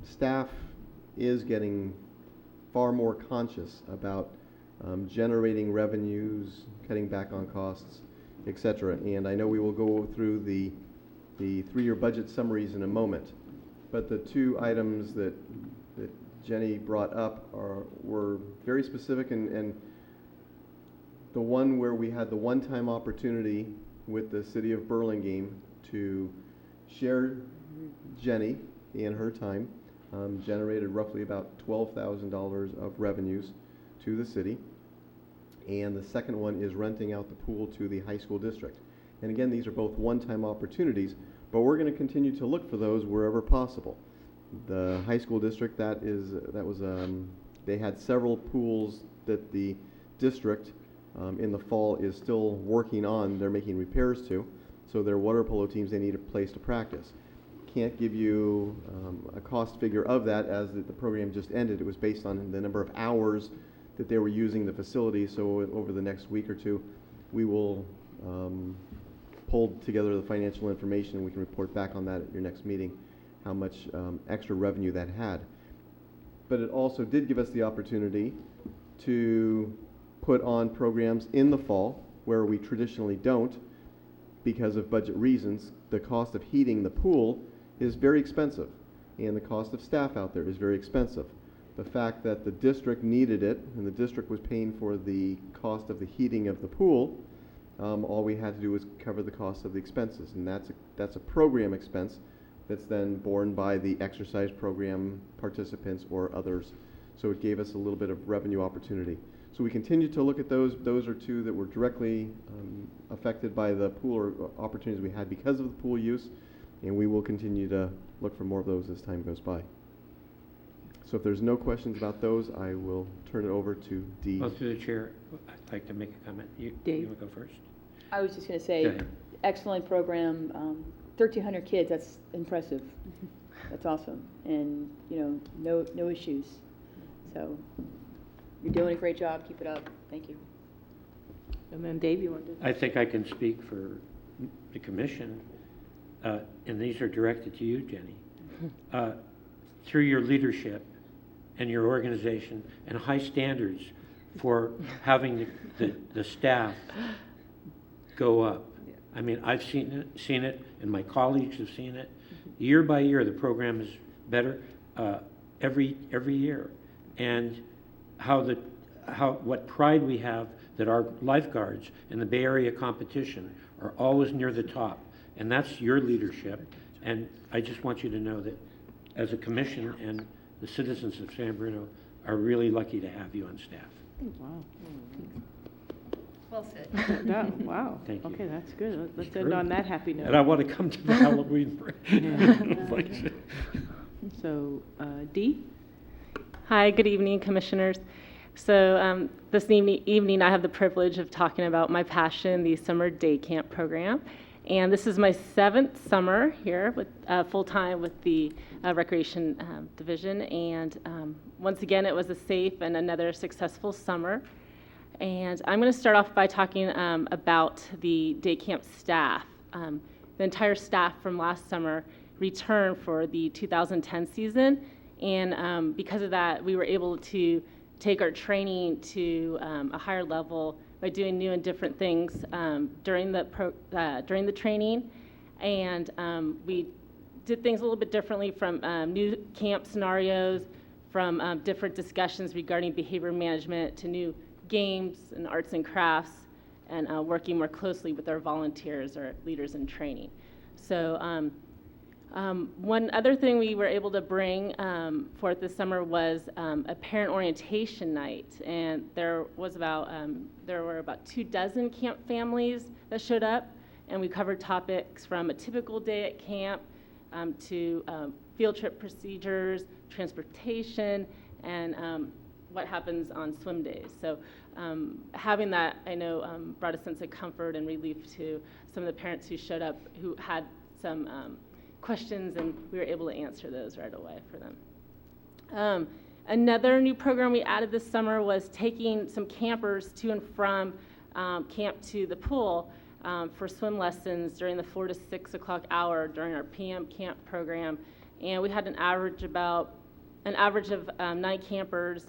staff is getting far more conscious about generating revenues, cutting back on costs, etc. And I know we will go through the 3-year budget summaries in a moment, but the two items that Jenny brought up were very specific, and the one where we had the one-time opportunity with the city of Burlingame to share Jenny and her time generated roughly about $12,000 of revenues to the city. And the second one is renting out the pool to the high school district. And again, these are both one-time opportunities, but we're going to continue to look for those wherever possible. The high school district, they had several pools that the district in the fall is still working on. They're making repairs to, so their water polo teams, they need a place to practice. Can't give you a cost figure of that, as the program just ended. It was based on the number of hours that they were using the facility. So over the next week or two, we will pull together the financial information, and we can report back on that at your next meeting, how much extra revenue that had. But it also did give us the opportunity to put on programs in the fall where we traditionally don't because of budget reasons. The cost of heating the pool is very expensive, and the cost of staff out there is very expensive. The fact that the district needed it, and the district was paying for the cost of the heating of the pool, all we had to do was cover the cost of the expenses, and that's a program expense that's then borne by the exercise program participants or others. So it gave us a little bit of revenue opportunity. So we continue to look at those. Those are two that were directly affected by the pool or opportunities we had because of the pool use, and we will continue to look for more of those as time goes by. So if there's no questions about those, I will turn it over to Dee. Well, through the chair, I'd like to make a comment. Dave? You want to go first? I was just going to Go say, ahead. excellent program. 1,300 kids, that's impressive. That's awesome. And, no issues. So you're doing a great job. Keep it up. Thank you. And then Dave, you want to? I think I can speak for the commission, and these are directed to you, Jenny. Through your leadership and your organization and high standards for having the staff go up. I mean, I've seen it, and my colleagues have seen it. Year by year, the program is better every year, and what pride we have that our lifeguards in the Bay Area competition are always near the top, and that's your leadership. And I just want you to know that as a commission and the citizens of San Bruno are really lucky to have you on staff. Wow. Well said. Wow. Thank you. Okay, that's good. Let's Sure. end on that happy note. And I want to come to the Halloween parade. So, Dee? Hi, good evening, Commissioners. So this evening, I have the privilege of talking about my passion, the summer day camp program. And this is my 7th summer here with full-time with the Recreation Division. And once again, it was a safe and another successful summer. And I'm going to start off by talking about the day camp staff. The entire staff from last summer returned for the 2010 season. And because of that, we were able to take our training to a higher level by doing new and different things during the training. And we did things a little bit differently from new camp scenarios, from different discussions regarding behavior management to new games and arts and crafts, and working more closely with our volunteers or leaders in training. So one other thing we were able to bring forth this summer was a parent orientation night, and there were about 24 camp families that showed up, and we covered topics from a typical day at camp to field trip procedures, transportation, and what happens on swim days. So having that, I know, brought a sense of comfort and relief to some of the parents who showed up who had some questions, and we were able to answer those right away for them. Another new program we added this summer was taking some campers to and from camp to the pool for swim lessons during the 4 to 6 o'clock hour during our PM camp program. And we had an average of 9 campers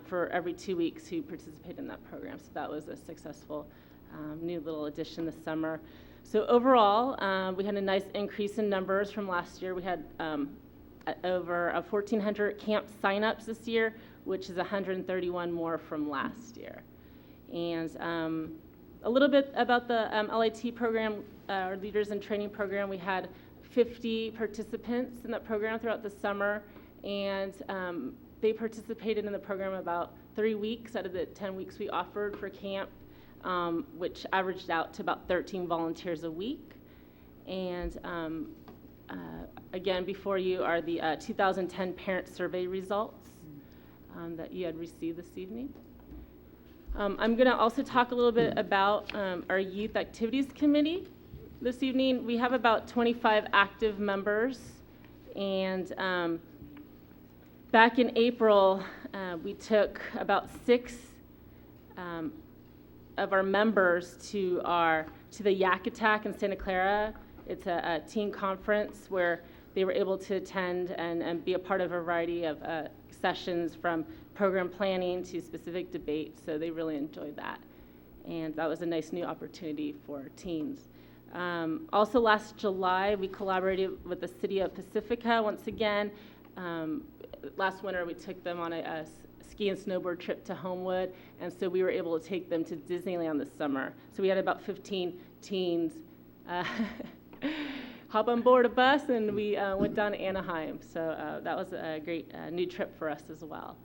for every 2 weeks who participated in that program. So that was a successful new little addition this summer. So overall, we had a nice increase in numbers from last year. We had over 1,400 camp signups this year, which is 131 more from last year. And a little bit about the LIT program, our Leaders in Training program. We had 50 participants in that program throughout the summer, and they participated in the program about 3 weeks out of the 10 weeks we offered for camp, which averaged out to about 13 volunteers a week. And again, before you are the 2010 parent survey results that you had received this evening. I'm going to also talk a little bit about our Youth Activities Committee this evening. We have about 25 active members, and back in April, we took about 6 of our members to the Yak Attack in Santa Clara. It's a teen conference where they were able to attend and be a part of a variety of sessions, from program planning to specific debates. So they really enjoyed that, and that was a nice new opportunity for teens. Also last July, we collaborated with the city of Pacifica once again. Last winter, we took them on a ski and snowboard trip to Homewood, and so we were able to take them to Disneyland this summer. So we had about 15 teens hop on board a bus, and we went down to Anaheim. So that was a great new trip for us as well.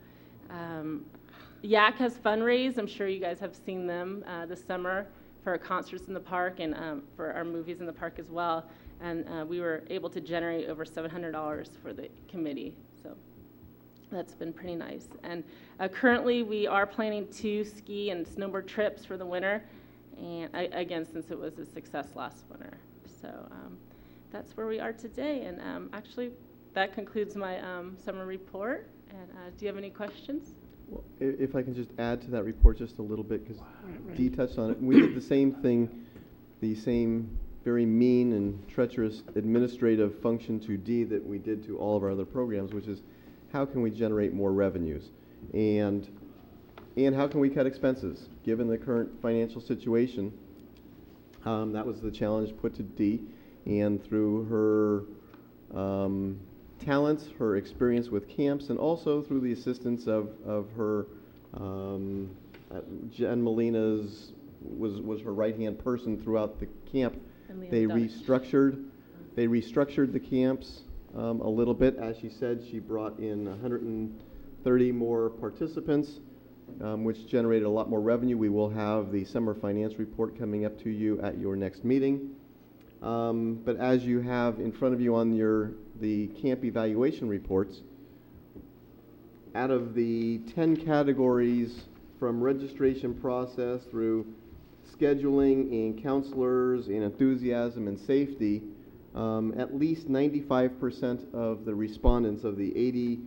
Yak has fundraised. I'm sure you guys have seen them this summer for our concerts in the park and for our movies in the park as well. And we were able to generate over $700 for the committee. So that's been pretty nice. And currently, we are planning 2 ski and snowboard trips for the winter, and again, since it was a success last winter. So that's where we are today. And actually, that concludes my summer report. And do you have any questions? Well, if I can just add to that report just a little bit, because Dee touched on it. We did the same thing, the same very mean and treacherous administrative function to Dee that we did to all of our other programs, which is how can we generate more revenues, and how can we cut expenses given the current financial situation. That was the challenge put to Dee, and through her talents, her experience with camps, and also through the assistance of her Jen Molina's was her right-hand person throughout the camp. They restructured the camps a little bit. As she said, she brought in 130 more participants, which generated a lot more revenue. We will have the summer finance report coming up to you at your next meeting. But as you have in front of you on your the camp evaluation reports. Out of the 10 categories from registration process through scheduling and counselors and enthusiasm and safety, at least 95% of the respondents, of the 80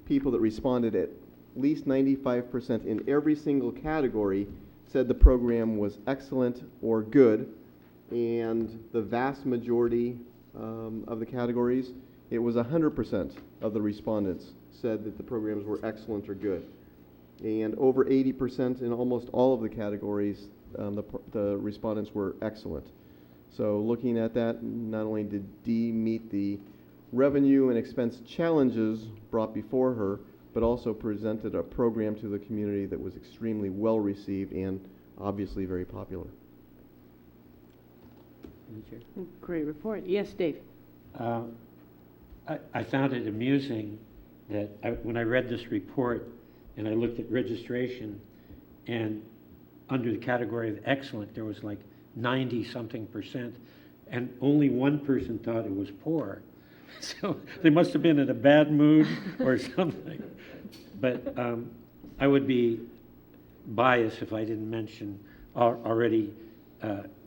people that responded, at least 95% in every single category said the program was excellent or good, and the vast majority of the categories, it was 100% of the respondents said that the programs were excellent or good. And over 80% in almost all of the categories, the respondents were excellent. So looking at that, not only did Dee meet the revenue and expense challenges brought before her, but also presented a program to the community that was extremely well received and obviously very popular. Great report. Yes, Dave? I found it amusing that when I read this report and I looked at registration, and under the category of excellent, there was like 90-something%, and only one person thought it was poor. So they must have been in a bad mood or something. But I would be biased if I didn't mention already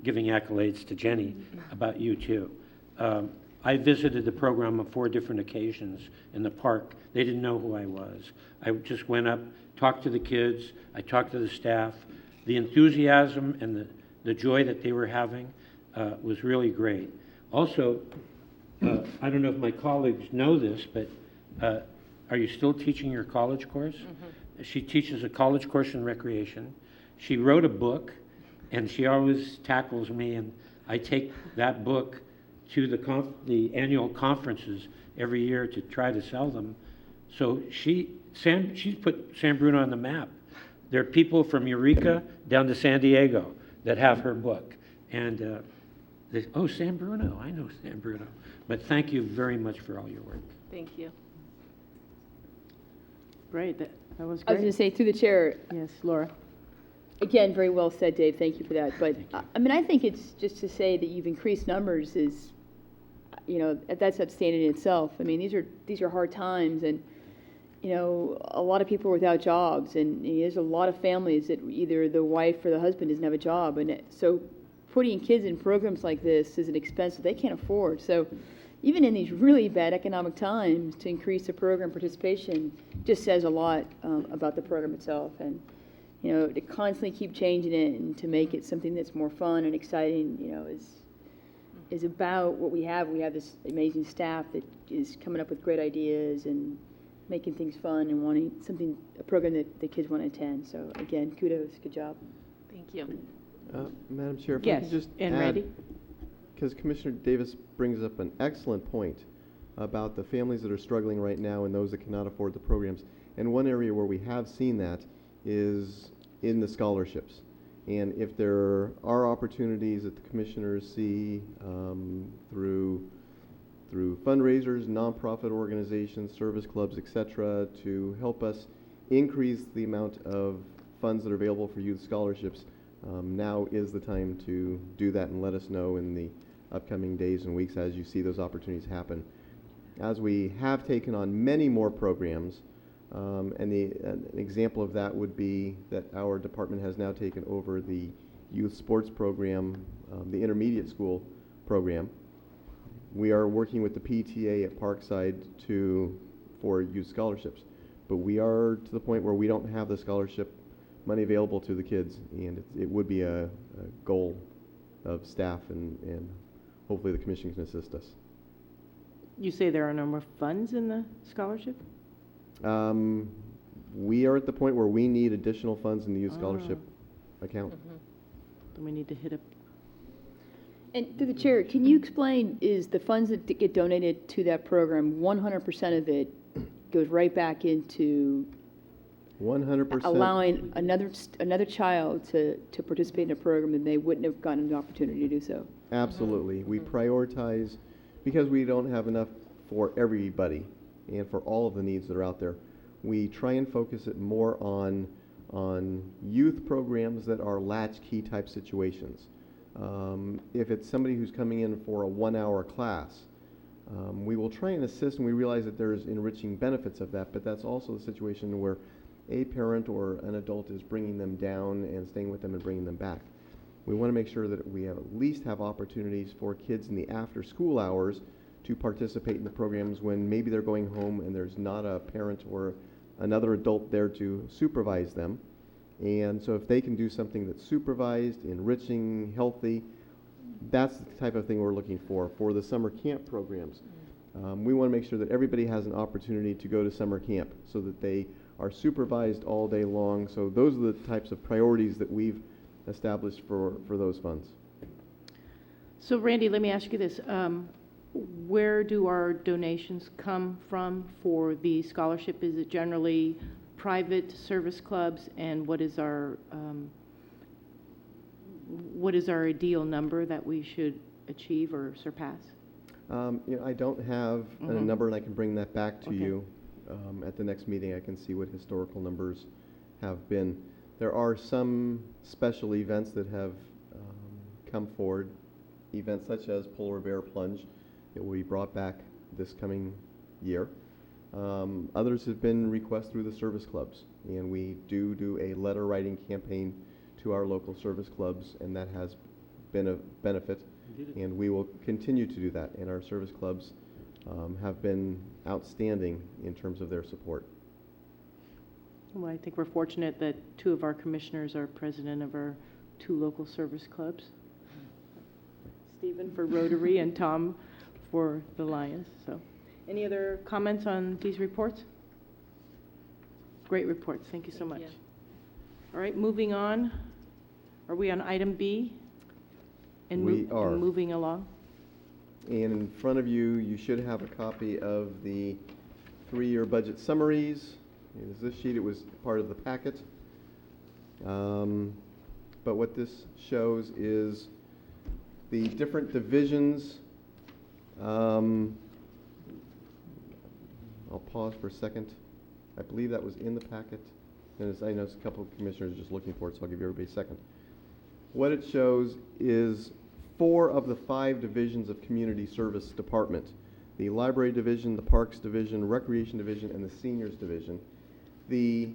giving accolades to Jenny about you too. I visited the program on 4 different occasions in the park. They didn't know who I was. I just went up, talked to the kids, I talked to the staff. The enthusiasm and the joy that they were having was really great. Also, I don't know if my colleagues know this, but are you still teaching your college course? Mm-hmm. She teaches a college course in recreation. She wrote a book, and she always tackles me, and I take that book to the annual conferences every year to try to sell them. So she's put San Bruno on the map. There are people from Eureka down to San Diego that have her book. And oh, San Bruno, I know San Bruno. But thank you very much for all your work. Thank you. Great. That was I was great. going to say, through the chair, Yes, Laura? again, very well said, Dave, thank you for that. But, I mean, I think it's just to say that you've increased numbers is, you know, that's outstanding in itself. I mean, these are hard times, and, you know, a lot of people are without jobs, and there's a lot of families that either the wife or the husband doesn't have a job, and so putting kids in programs like this is an expense that they can't afford. So even in these really bad economic times, to increase the program participation just says a lot about the program itself. And, you know, to constantly keep changing it and to make it something that's more fun and exciting, you know, is about what we have. We have this amazing staff that is coming up with great ideas and making things fun and wanting a program that the kids want to attend. So again, kudos, good job. Thank you. Madam Chair, if I Yes, could just and add, Randy? because Commissioner Davis brings up an excellent point about the families that are struggling right now and those that cannot afford the programs. And one area where we have seen that is in the scholarships. And if there are opportunities that the commissioners see through fundraisers, nonprofit organizations, service clubs, etc., to help us increase the amount of funds that are available for youth scholarships, now is the time to do that, and let us know in the upcoming days and weeks as you see those opportunities happen. As we have taken on many more programs, and an example of that would be that our department has now taken over the youth sports program, the intermediate school program. We are working with the PTA at Parkside for youth scholarships, but we are to the point where we don't have the scholarship money available to the kids, and it would be a goal of staff, and hopefully the commission can assist us. You say there are no more funds in the scholarship? We are at the point where we need additional funds in the youth scholarship account. Then we need to hit up. And through the chair, can you explain, is the funds that get donated to that program, 100% of it goes right back into 100%. allowing another child to participate in a program and they wouldn't have gotten the opportunity to do so? Absolutely. We prioritize, because we don't have enough for everybody and for all of the needs that are out there. We try and focus it more on youth programs that are latchkey type situations. If it's somebody who's coming in for a 1-hour class, We will try and assist, and we realize that there's enriching benefits of that, but that's also the situation where a parent or an adult is bringing them down and staying with them and bringing them back. We want to make sure that we at least have opportunities for kids in the after-school hours to participate in the programs when maybe they're going home and there's not a parent or another adult there to supervise them. And so if they can do something that's supervised, enriching, healthy, that's the type of thing we're looking for the summer camp programs. We want to make sure that everybody has an opportunity to go to summer camp so that they are supervised all day long. So those are the types of priorities that we've established for those funds. So Randy, let me ask you this. Where do our donations come from for the scholarship? Is it generally private service clubs, and what is our ideal number that we should achieve or surpass? I don't have a number, and I can bring that back to Okay. you at the next meeting. I can see what historical numbers have been. There are some special events that have come forward, events such as Polar Bear Plunge that will be brought back this coming year. Others have been requests through the service clubs, and we do a letter writing campaign to our local service clubs, and that has been a benefit, and we will continue to do that, and our service clubs have been outstanding in terms of their support. Well, I think we're fortunate that two of our commissioners are president of our two local service clubs. Stephen for Rotary and Tom for the Lions. So, any other comments on these reports? Great reports. Thank you so much. All right, moving on. Are we on item B? We are. And moving along. And in front of you, you should have a copy of the 3-year budget summaries. It is this sheet. It was part of the packet. But what this shows is the different divisions. I'll pause for a second. I believe that was in the packet. And as I know, a couple of commissioners are just looking for it, so I'll give you everybody a second. What it shows is 4 of the 5 divisions of Community Service Department: the Library Division, the Parks Division, Recreation Division, and the Seniors Division. The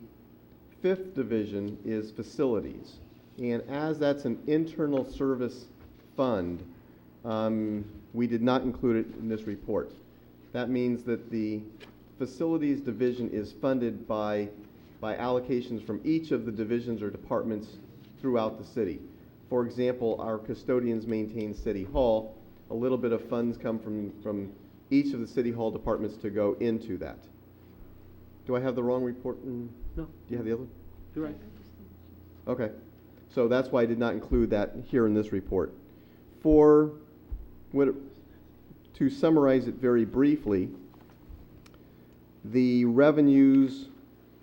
5th division is Facilities, and as that's an internal service fund, we did not include it in this report. That means that the Facilities Division is funded by allocations from each of the divisions or departments throughout the city. For example, our custodians maintain City Hall. A little bit of funds come from each of the City Hall departments to go into that. Do I have the wrong report? No. Do you have the other one? You're right. Okay. So that's why I did not include that here in this report. To summarize it very briefly, the revenues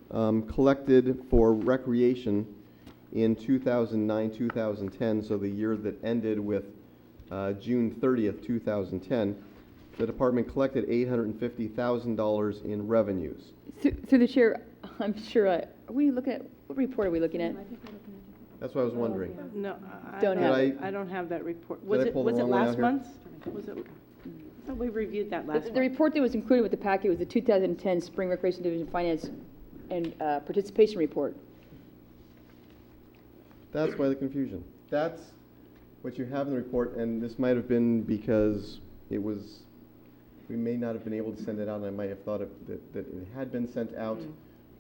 collected for recreation in 2009-2010, so the year that ended with June 30th, 2010, the department collected $850,000 in revenues. Through the chair, I'm sure, are we looking at, what report are we looking at? That's what I was wondering. No, Don't have it. I don't have that report. Did I pull the wrong one out last here? month? Was it? I thought we reviewed that last month. The report that was included with the packet was the 2010 Spring Recreation Division Finance and Participation Report. That's why the confusion. That's what you have in the report, and this might have been because we may not have been able to send it out, and I might have thought that it had been sent out,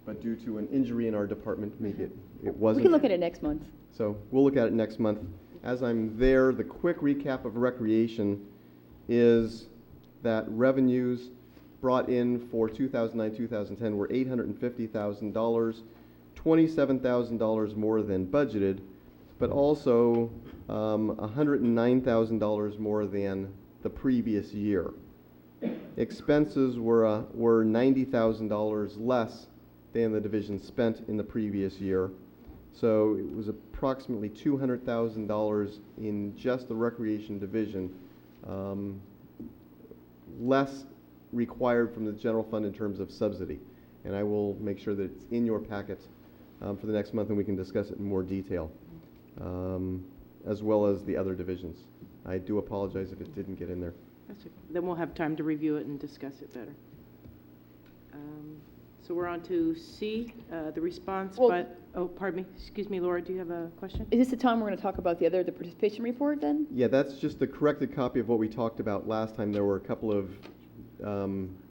but due to an injury in our department, maybe it wasn't. We can look at it next month. So we'll look at it next month. As I'm there, the quick recap of recreation is that revenues brought in for 2009-2010 were $850,000, $27,000 more than budgeted, but also $109,000 more than the previous year. Expenses were $90,000 less than the division spent in the previous year. So it was approximately $200,000 in just the recreation division, less required from the general fund in terms of subsidy. And I will make sure that it's in your packet for the next month, and we can discuss it in more detail, as well as the other divisions. I do apologize if it didn't get in there. Then we'll have time to review it and discuss it better. So we're on to C, the response, Well- but, oh, pardon me, excuse me, Laura, do you have a question? Is this the time we're going to talk about the participation report then? Yeah, that's just the corrected copy of what we talked about last time. There were a couple of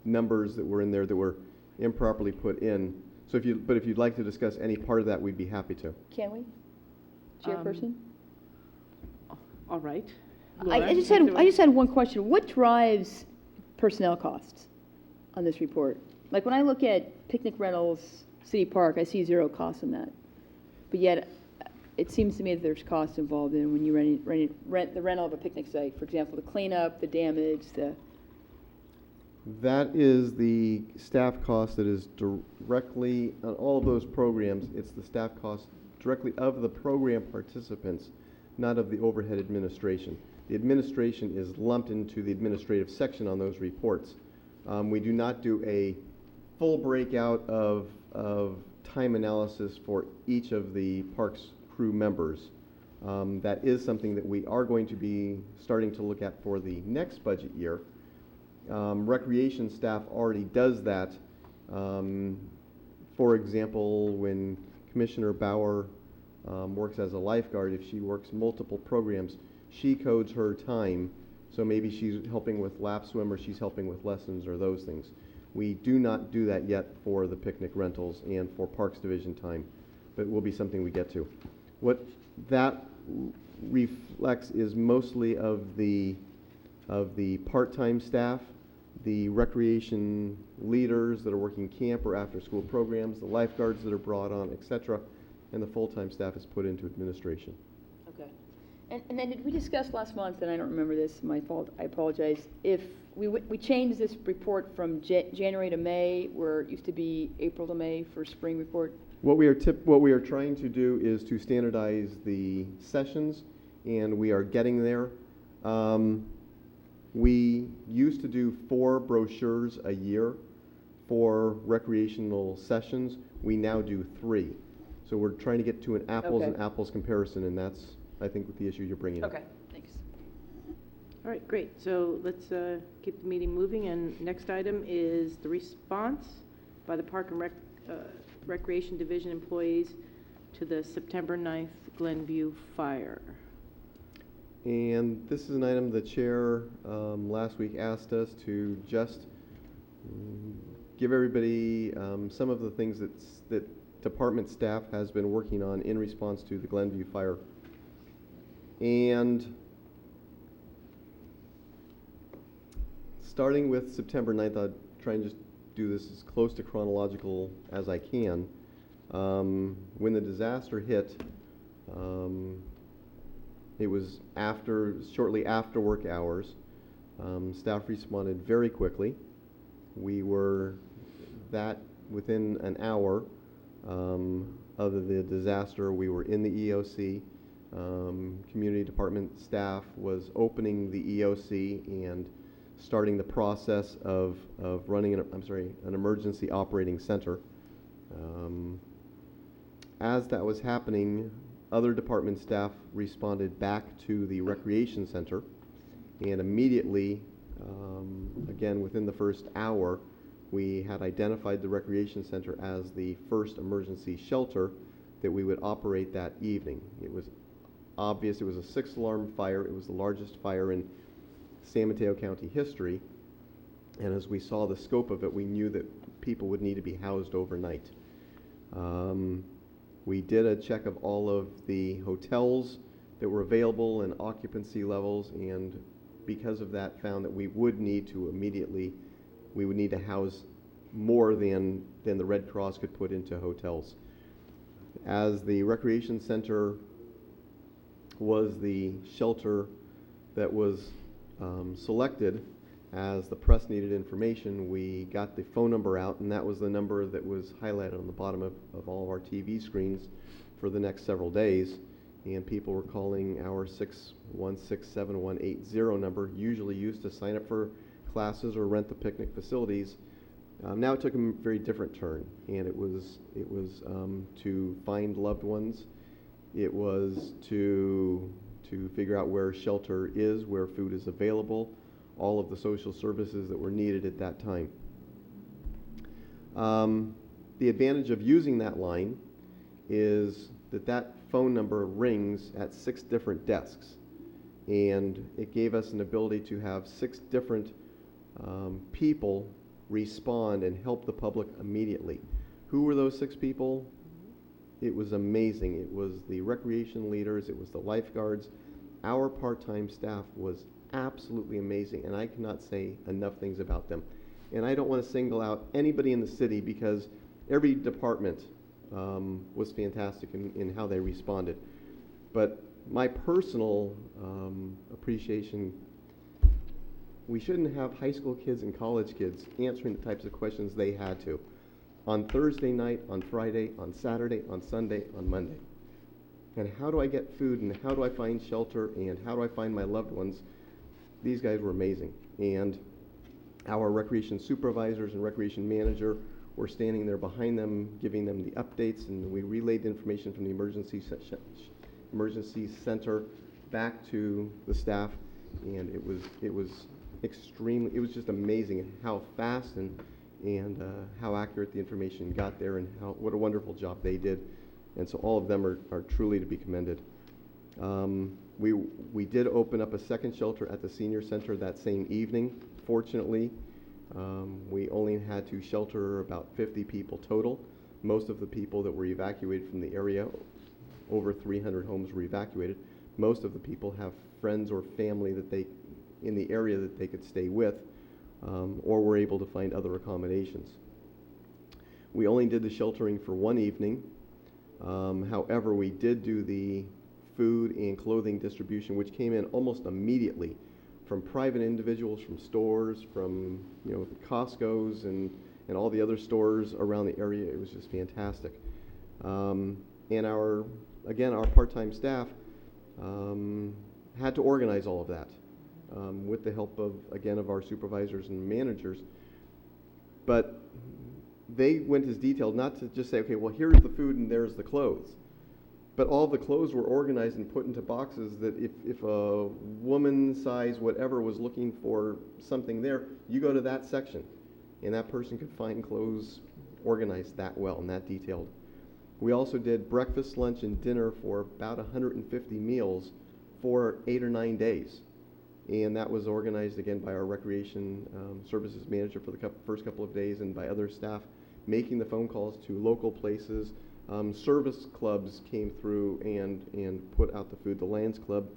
numbers that were in there that were improperly put in. So if you'd like to discuss any part of that, we'd be happy to. Can we? Chairperson? All right. I Laura, just take it away. had one question. What drives personnel costs on this report? Like when I look at picnic rentals, city park, I see 0 costs in that. But yet, it seems to me that there's costs involved in when you rent the rental of a picnic site. For example, the cleanup, the damage, That is the staff cost that is directly, on all of those programs, it's the staff cost directly of the program participants, not of the overhead administration. The administration is lumped into the administrative section on those reports. We do not do a full breakout of time analysis for each of the parks crew members. That is something that we are going to be starting to look at for the next budget year. Recreation staff already does that. For example, when Commissioner Bauer works as a lifeguard, if she works multiple programs, she codes her time. So maybe she's helping with lap swim or she's helping with lessons or those things. We do not do that yet for the picnic rentals and for Parks Division time, but it will be something we get to. What that reflects is mostly of the part-time staff, the recreation leaders that are working camp or after-school programs, the lifeguards that are brought on, etc., and the full-time staff is put into administration. Okay. And then did we discuss last month, and I don't remember this, my fault, I apologize, if we changed this report from January to May, where it used to be April to May for spring report? What we are trying to do is to standardize the sessions, and we are getting there. We used to do 4 brochures a year for recreational sessions. We now do 3. So we're trying to get to an apples and apples comparison, and that's, I think, what the issue you're bringing up. Okay, thanks. All right, great. So let's keep the meeting moving. And next item is the response by the Park and Recreation Division employees to the September 9th Glenview fire. And this is an item the chair last week asked us to just give everybody some of the things that department staff has been working on in response to the Glenview fire. And starting with September 9th, I'll try and just do this as close to chronological as I can. When the disaster hit, it was shortly after work hours. Staff responded very quickly. We were within an hour of the disaster. We were in the EOC. Community department staff was opening the EOC and starting the process of running an emergency operating center. As that was happening, other department staff responded back to the recreation center, and immediately, again within the first hour, we had identified the recreation center as the first emergency shelter that we would operate that evening. It was obvious. It was a 6-alarm fire. It was the largest fire in San Mateo County history, and as we saw the scope of it, we knew that people would need to be housed overnight. We did a check of all of the hotels that were available and occupancy levels, and because of that found that we would need to house more than the Red Cross could put into hotels. As the recreation center was the shelter that was selected, as the press needed information, we got the phone number out, and that was the number that was highlighted on the bottom of all of our TV screens for the next several days. And people were calling our 616-7180 number, usually used to sign up for classes or rent the picnic facilities. Now it took a very different turn, and it was to find loved ones. It was to figure out where shelter is, where food is available. all of the social services that were needed at that time. The advantage of using that line is that that phone number rings at 6 different desks, and it gave us an ability to have 6 different people respond and help the public immediately. Who were those 6 people? It was amazing. It was the recreation leaders, it was the lifeguards. Our part-time staff was absolutely amazing, and I cannot say enough things about them. And I don't want to single out anybody in the city because every department was fantastic in how they responded. But my personal appreciation, we shouldn't have high school kids and college kids answering the types of questions they had to on Thursday night, on Friday, on Saturday, on Sunday, on Monday. And how do I get food, and how do I find shelter, and how do I find my loved ones? These guys were amazing. And our recreation supervisors and recreation manager were standing there behind them, giving them the updates, and we relayed the information from the emergency center back to the staff, and it was extremely, it was just amazing how fast and how accurate the information got there, and what a wonderful job they did. And so all of them are truly to be commended. We did open up a second shelter at the senior center that same evening. Fortunately, we only had to shelter about 50 people total. Most of the people that were evacuated from the area, over 300 homes were evacuated. Most of the people have friends or family that in the area that they could stay with, or were able to find other accommodations. We only did the sheltering for one evening. However, we did do the food and clothing distribution, which came in almost immediately from private individuals, from stores, from the Costco's and all the other stores around the area. It was just fantastic. And our part-time staff had to organize all of that with the help of our supervisors and managers. But they went as detailed, not to just say, okay, well, here's the food and there's the clothes. But all the clothes were organized and put into boxes that if a woman size whatever was looking for something there, you go to that section, and that person could find clothes organized that well and that detailed. We also did breakfast, lunch, and dinner for about 150 meals for 8 or 9 days. And that was organized again by our recreation services manager for the first couple of days, and by other staff making the phone calls to local places. Service clubs came through and put out the food. The Lions Club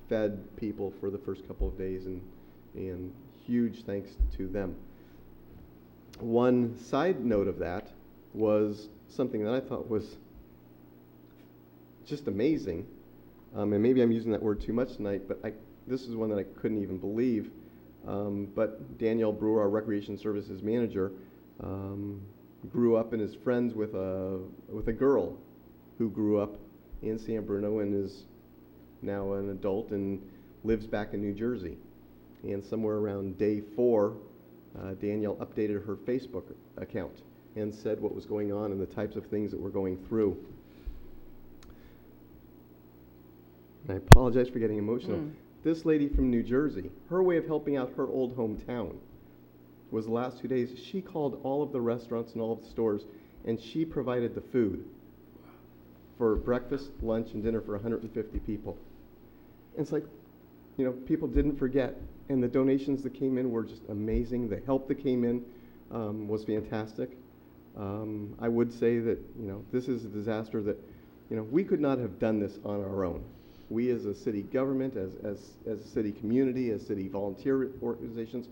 fed people for the first couple of days, and huge thanks to them. One side note of that was something that I thought was just amazing, and maybe I'm using that word too much tonight, but this is one that I couldn't even believe. But Danielle Brewer, our recreation services manager, grew up and is friends with a girl who grew up in San Bruno and is now an adult and lives back in New Jersey. And somewhere around day 4, Danielle updated her Facebook account and said what was going on and the types of things that were going through. I apologize for getting emotional. This lady from New Jersey, her way of helping out her old hometown was the last 2 days, she called all of the restaurants and all of the stores, and she provided the food for breakfast, lunch, and dinner for 150 people. And it's like, people didn't forget, and the donations that came in were just amazing. The help that came in was fantastic. I would say that, this is a disaster that, we could not have done this on our own. We as a city government, as a city community, as city volunteer organizations,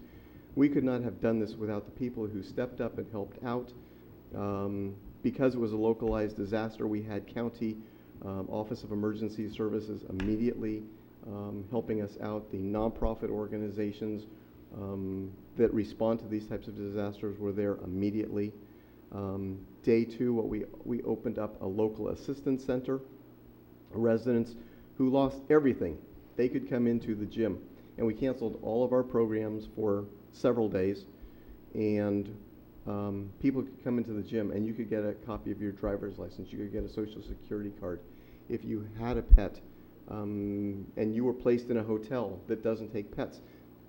we could not have done this without the people who stepped up and helped out. Because it was a localized disaster, we had County Office of Emergency Services immediately helping us out. The nonprofit organizations that respond to these types of disasters were there immediately. Day 2, we opened up a local assistance center. Residents who lost everything, they could come into the gym. And we canceled all of our programs for several days, and people could come into the gym and you could get a copy of your driver's license, you could get a social security card. If you had a pet and you were placed in a hotel that doesn't take pets,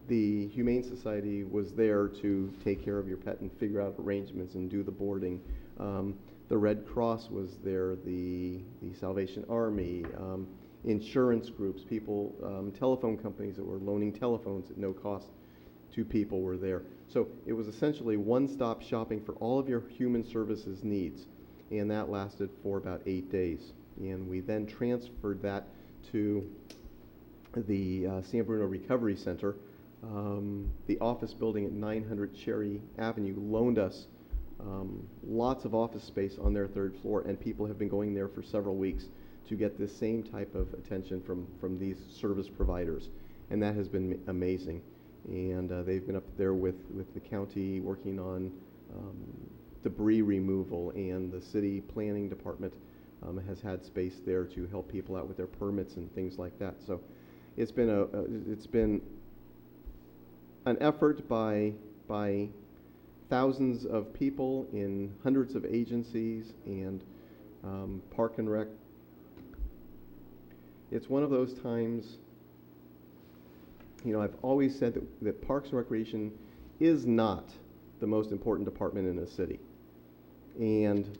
the Humane Society was there to take care of your pet and figure out arrangements and do the boarding. The Red Cross was there, the Salvation Army, insurance groups, people, telephone companies that were loaning telephones at no cost to people were there. So it was essentially one-stop shopping for all of your human services needs, and that lasted for about 8 days. And we then transferred that to the San Bruno Recovery Center. The office building at 900 Cherry Avenue loaned us lots of office space on their third floor, and people have been going there for several weeks to get this same type of attention from these service providers, and that has been amazing. And they've been up there with the county working on debris removal, and the city planning department has had space there to help people out with their permits and things like that. So it's been an effort by thousands of people in hundreds of agencies, and Park and Rec. It's one of those times, you know, I've always said that Parks and Recreation is not the most important department in a city. And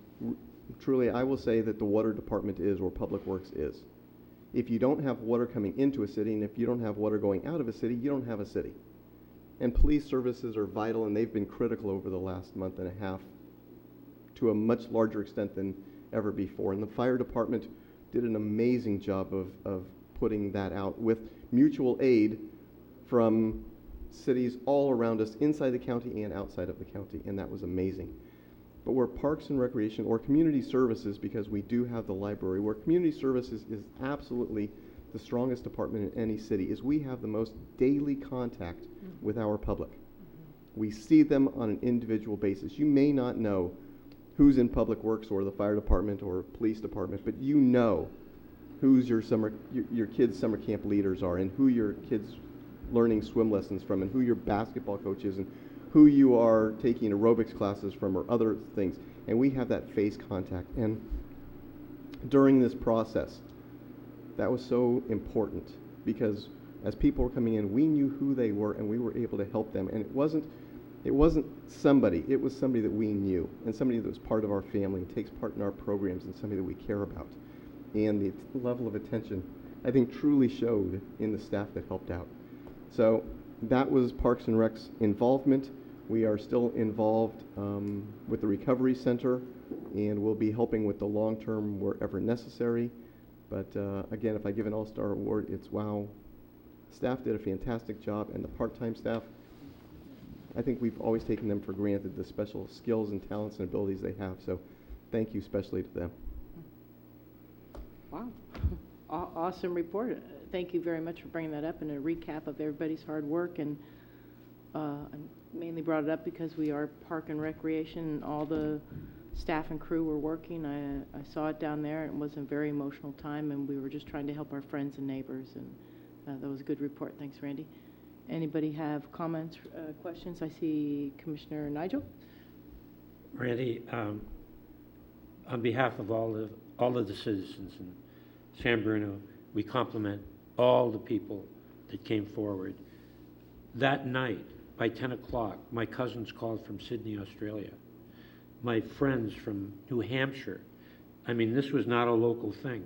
truly, I will say that the water department is, or Public Works is. If you don't have water coming into a city, and if you don't have water going out of a city, you don't have a city. And police services are vital, and they've been critical over the last month and a half to a much larger extent than ever before. And the fire department did an amazing job of putting that out with mutual aid from cities all around us, inside the county and outside of the county, and that was amazing. But where Parks and Recreation, or Community Services, because we do have the library, where Community Services is absolutely the strongest department in any city, is we have the most daily contact with our public. We see them on an individual basis. You may not know who's in Public Works or the fire department or police department, but you know who's your kids' summer camp leaders are, and who your kids' learning swim lessons from, and who your basketball coach is, and who you are taking aerobics classes from, or other things. And we have that face contact. And during this process, that was so important, because as people were coming in, we knew who they were, and we were able to help them. And it wasn't somebody, it was somebody that we knew, and somebody that was part of our family and takes part in our programs, and somebody that we care about. And the level of attention, I think, truly showed in the staff that helped out. So that was Parks and Rec's involvement. We are still involved with the Recovery Center, and we'll be helping with the long-term wherever necessary. But again, if I give an all-star award, it's wow. Staff did a fantastic job, and the part-time staff, I think we've always taken them for granted, the special skills and talents and abilities they have. So thank you especially to them. Wow. Awesome report. Thank you very much for bringing that up, and a recap of everybody's hard work. And I mainly brought it up because we are Park and Recreation, and all the staff and crew were working. I saw it down there, and it was a very emotional time, and we were just trying to help our friends and neighbors, and that was a good report. Thanks, Randy. Anybody have comments, questions? I see Commissioner Nigel. Randy, on behalf of all of the citizens in San Bruno, we compliment all the people that came forward. That night, by 10 o'clock, my cousins called from Sydney, Australia. My friends from New Hampshire. I mean, this was not a local thing.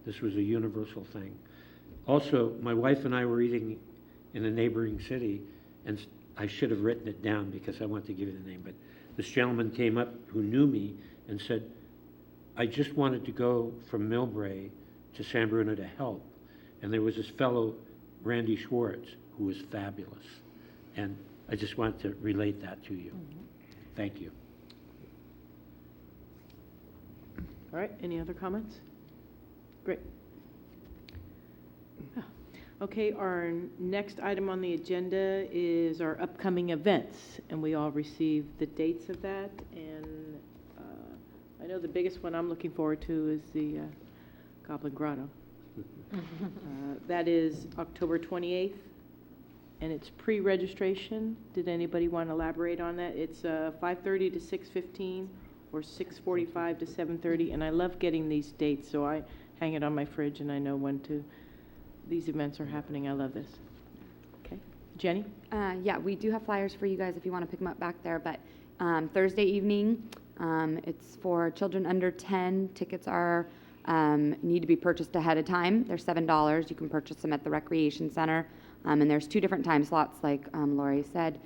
This was a universal thing. Also, my wife and I were eating in a neighboring city, and I should have written it down because I want to give you the name, but this gentleman came up who knew me and said, I just wanted to go from Millbrae to San Bruno to help. And there was this fellow, Randy Schwartz, who was fabulous. And I just want to relate that to you. Thank you. All right, any other comments? Great. Okay, our next item on the agenda is our upcoming events, and we all received the dates of that. And I know the biggest one I'm looking forward to is the Goblin Grotto. That is October 28th, and it's pre-registration. Did anybody want to elaborate on that? It's 5:30 to 6:15, or 6:45 to 7:30, and I love getting these dates, so I hang it on my fridge, and I know when these events are happening. I love this. Okay. Jenny? Yeah, we do have flyers for you guys if you want to pick them up back there, but Thursday evening, it's for children under 10. Tickets are, need to be purchased ahead of time. They're $7. You can purchase them at the Recreation Center. And there's 2 different time slots, like Lori said,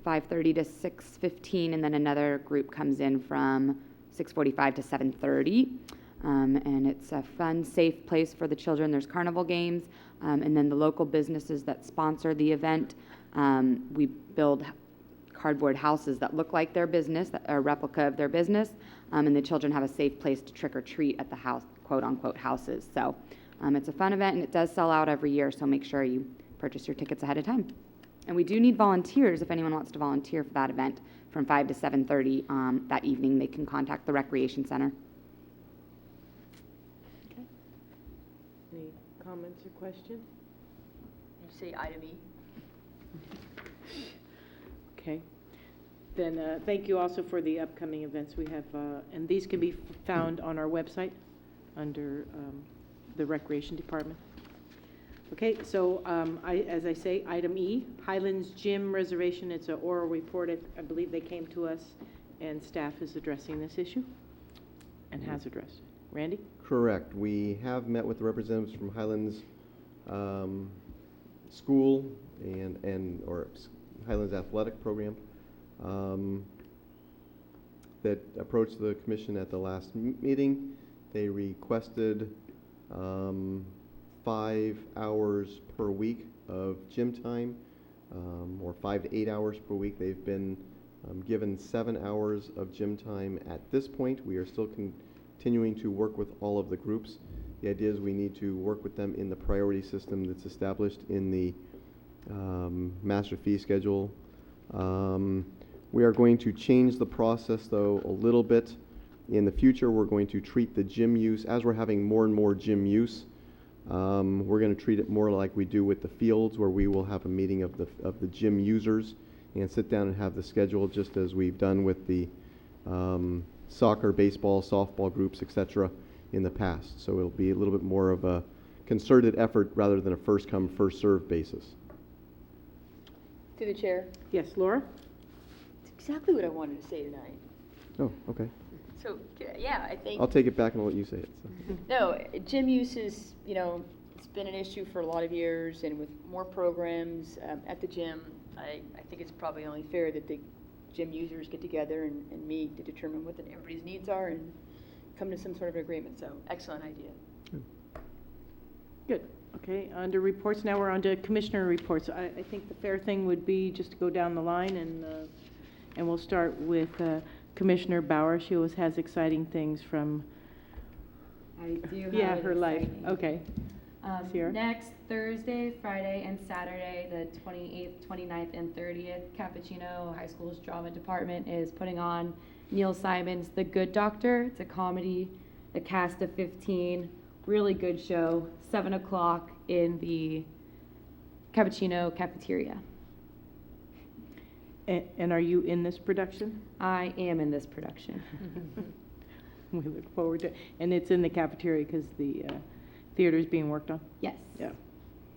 5:30 to 6:15, and then another group comes in from 6:45 to 7:30. And it's a fun, safe place for the children. There's carnival games, and then the local businesses that sponsor the event, we build cardboard houses that look like their business, that are a replica of their business, and the children have a safe place to trick or treat at the house, quote-unquote houses. So it's a fun event, and it does sell out every year, so make sure you purchase your tickets ahead of time. And we do need volunteers if anyone wants to volunteer for that event from 5 to 7:30 that evening. They can contact the Recreation Center. Okay. Any comments or questions? You say item E? Okay. Then thank you also for the upcoming events we have, and these can be found on our website under the Recreation Department. Okay, so as I say, item E, Highlands Gym reservation. It's an oral report. I believe they came to us, and staff is addressing this issue and has addressed it. Randy? Correct. We have met with the representatives from Highlands School or Highlands Athletic Program that approached the commission at the last meeting. They requested 5 hours per week of gym time, or 5 to 8 hours per week. They've been given 7 hours of gym time at this point. We are still continuing to work with all of the groups. The idea is we need to work with them in the priority system that's established in the master fee schedule. We are going to change the process, though, a little bit. In the future, we're going to treat the gym use, as we're having more and more gym use, we're going to treat it more like we do with the fields, where we will have a meeting of the gym users and sit down and have the schedule, just as we've done with the soccer, baseball, softball groups, etc. in the past. So it'll be a little bit more of a concerted effort rather than a first come, first served basis. To the chair. Yes, Laura? It's exactly what I wanted to say tonight. Oh, okay. So, yeah, I think. I'll take it back and I'll let you say it. So. No, gym use is, it's been an issue for a lot of years, and with more programs at the gym, I think it's probably only fair that the gym users get together and meet to determine what everybody's needs are and come to some sort of agreement. So, excellent idea. Good. Okay, under reports, now we're on to commissioner reports. I think the fair thing would be just to go down the line, and we'll start with Commissioner Bauer. She always has exciting things from I do have her life. exciting. Okay. Sierra? Next Thursday, Friday, and Saturday, the 28th, 29th, and 30th, Cappuccino High School's drama department is putting on Neil Simon's The Good Doctor. It's a comedy, a cast of 15, really good show, 7 o'clock in the Cappuccino cafeteria. And are you in this production? I am in this production. We look forward to it. And it's in the cafeteria because the theater is being worked on? Yes. Yeah,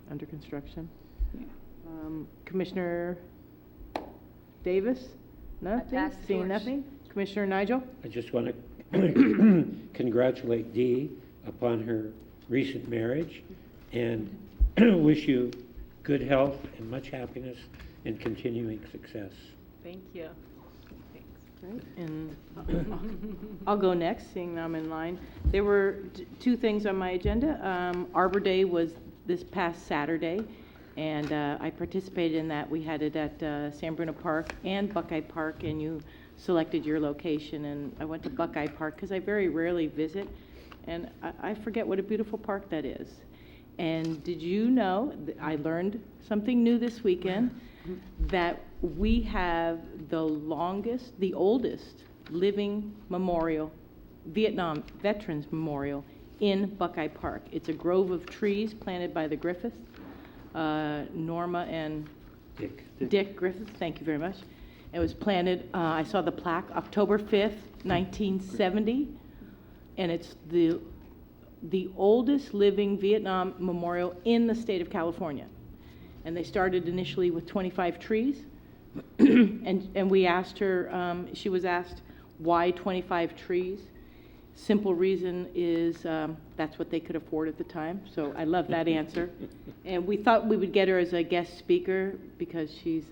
under construction. Yeah. Commissioner Davis? Nothing? pass the Seeing torch. nothing? Commissioner Nigel? I just want to congratulate Dee upon her recent marriage and wish you good health and much happiness and continuing success. Thank you. Great. And I'll go next, seeing I'm in line. There were 2 things on my agenda. Arbor Day was this past Saturday, and I participated in that. We had it at San Bruno Park and Buckeye Park, and you selected your location. And I went to Buckeye Park because I very rarely visit, and I forget what a beautiful park that is. And did you know, I learned something new this weekend, that we have the oldest living memorial, Vietnam Veterans Memorial, in Buckeye Park. It's a grove of trees planted by the Griffiths, Norma and Dick Griffith, thank you very much. It was planted, I saw the plaque, October 5th, 1970, and it's the oldest living Vietnam memorial in the state of California. And they started initially with 25 trees. And we asked her, she was asked, why 25 trees? Simple reason is that's what they could afford at the time. So I love that answer. And we thought we would get her as a guest speaker because she's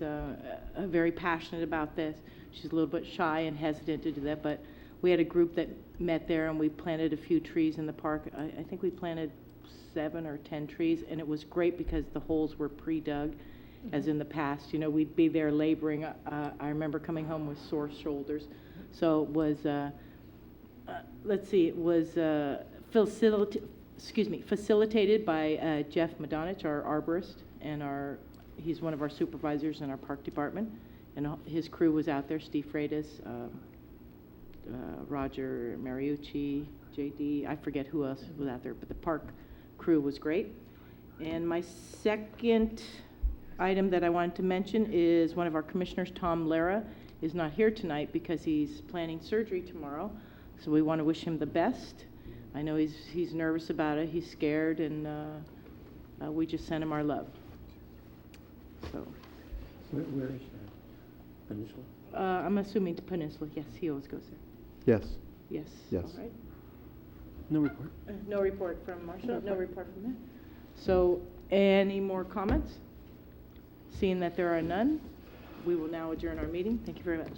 very passionate about this. She's a little bit shy and hesitant to do that, but we had a group that met there and we planted a few trees in the park. I think we planted 7 or 10 trees, and it was great because the holes were pre-dug, as in the past. You know, we'd be there laboring. I remember coming home with sore shoulders. So it was, let's see, it was facilitated by Jeff Madonich, our arborist, and he's one of our supervisors in our park department. And his crew was out there, Steve Freitas, Roger Mariucci, JD, I forget who else was out there, but the park crew was great. And my second item that I wanted to mention is one of our commissioners, Tom Lara, is not here tonight because he's planning surgery tomorrow. So we want to wish him the best. I know he's nervous about it, he's scared, and we just send him our love. So. Where is that? Peninsula? I'm assuming to Peninsula. Yes, he always goes there. Yes. Yes. Yes. All right. No report. No report from Marshall. No report from that. So, any more comments? Seeing that there are none, we will now adjourn our meeting. Thank you very much.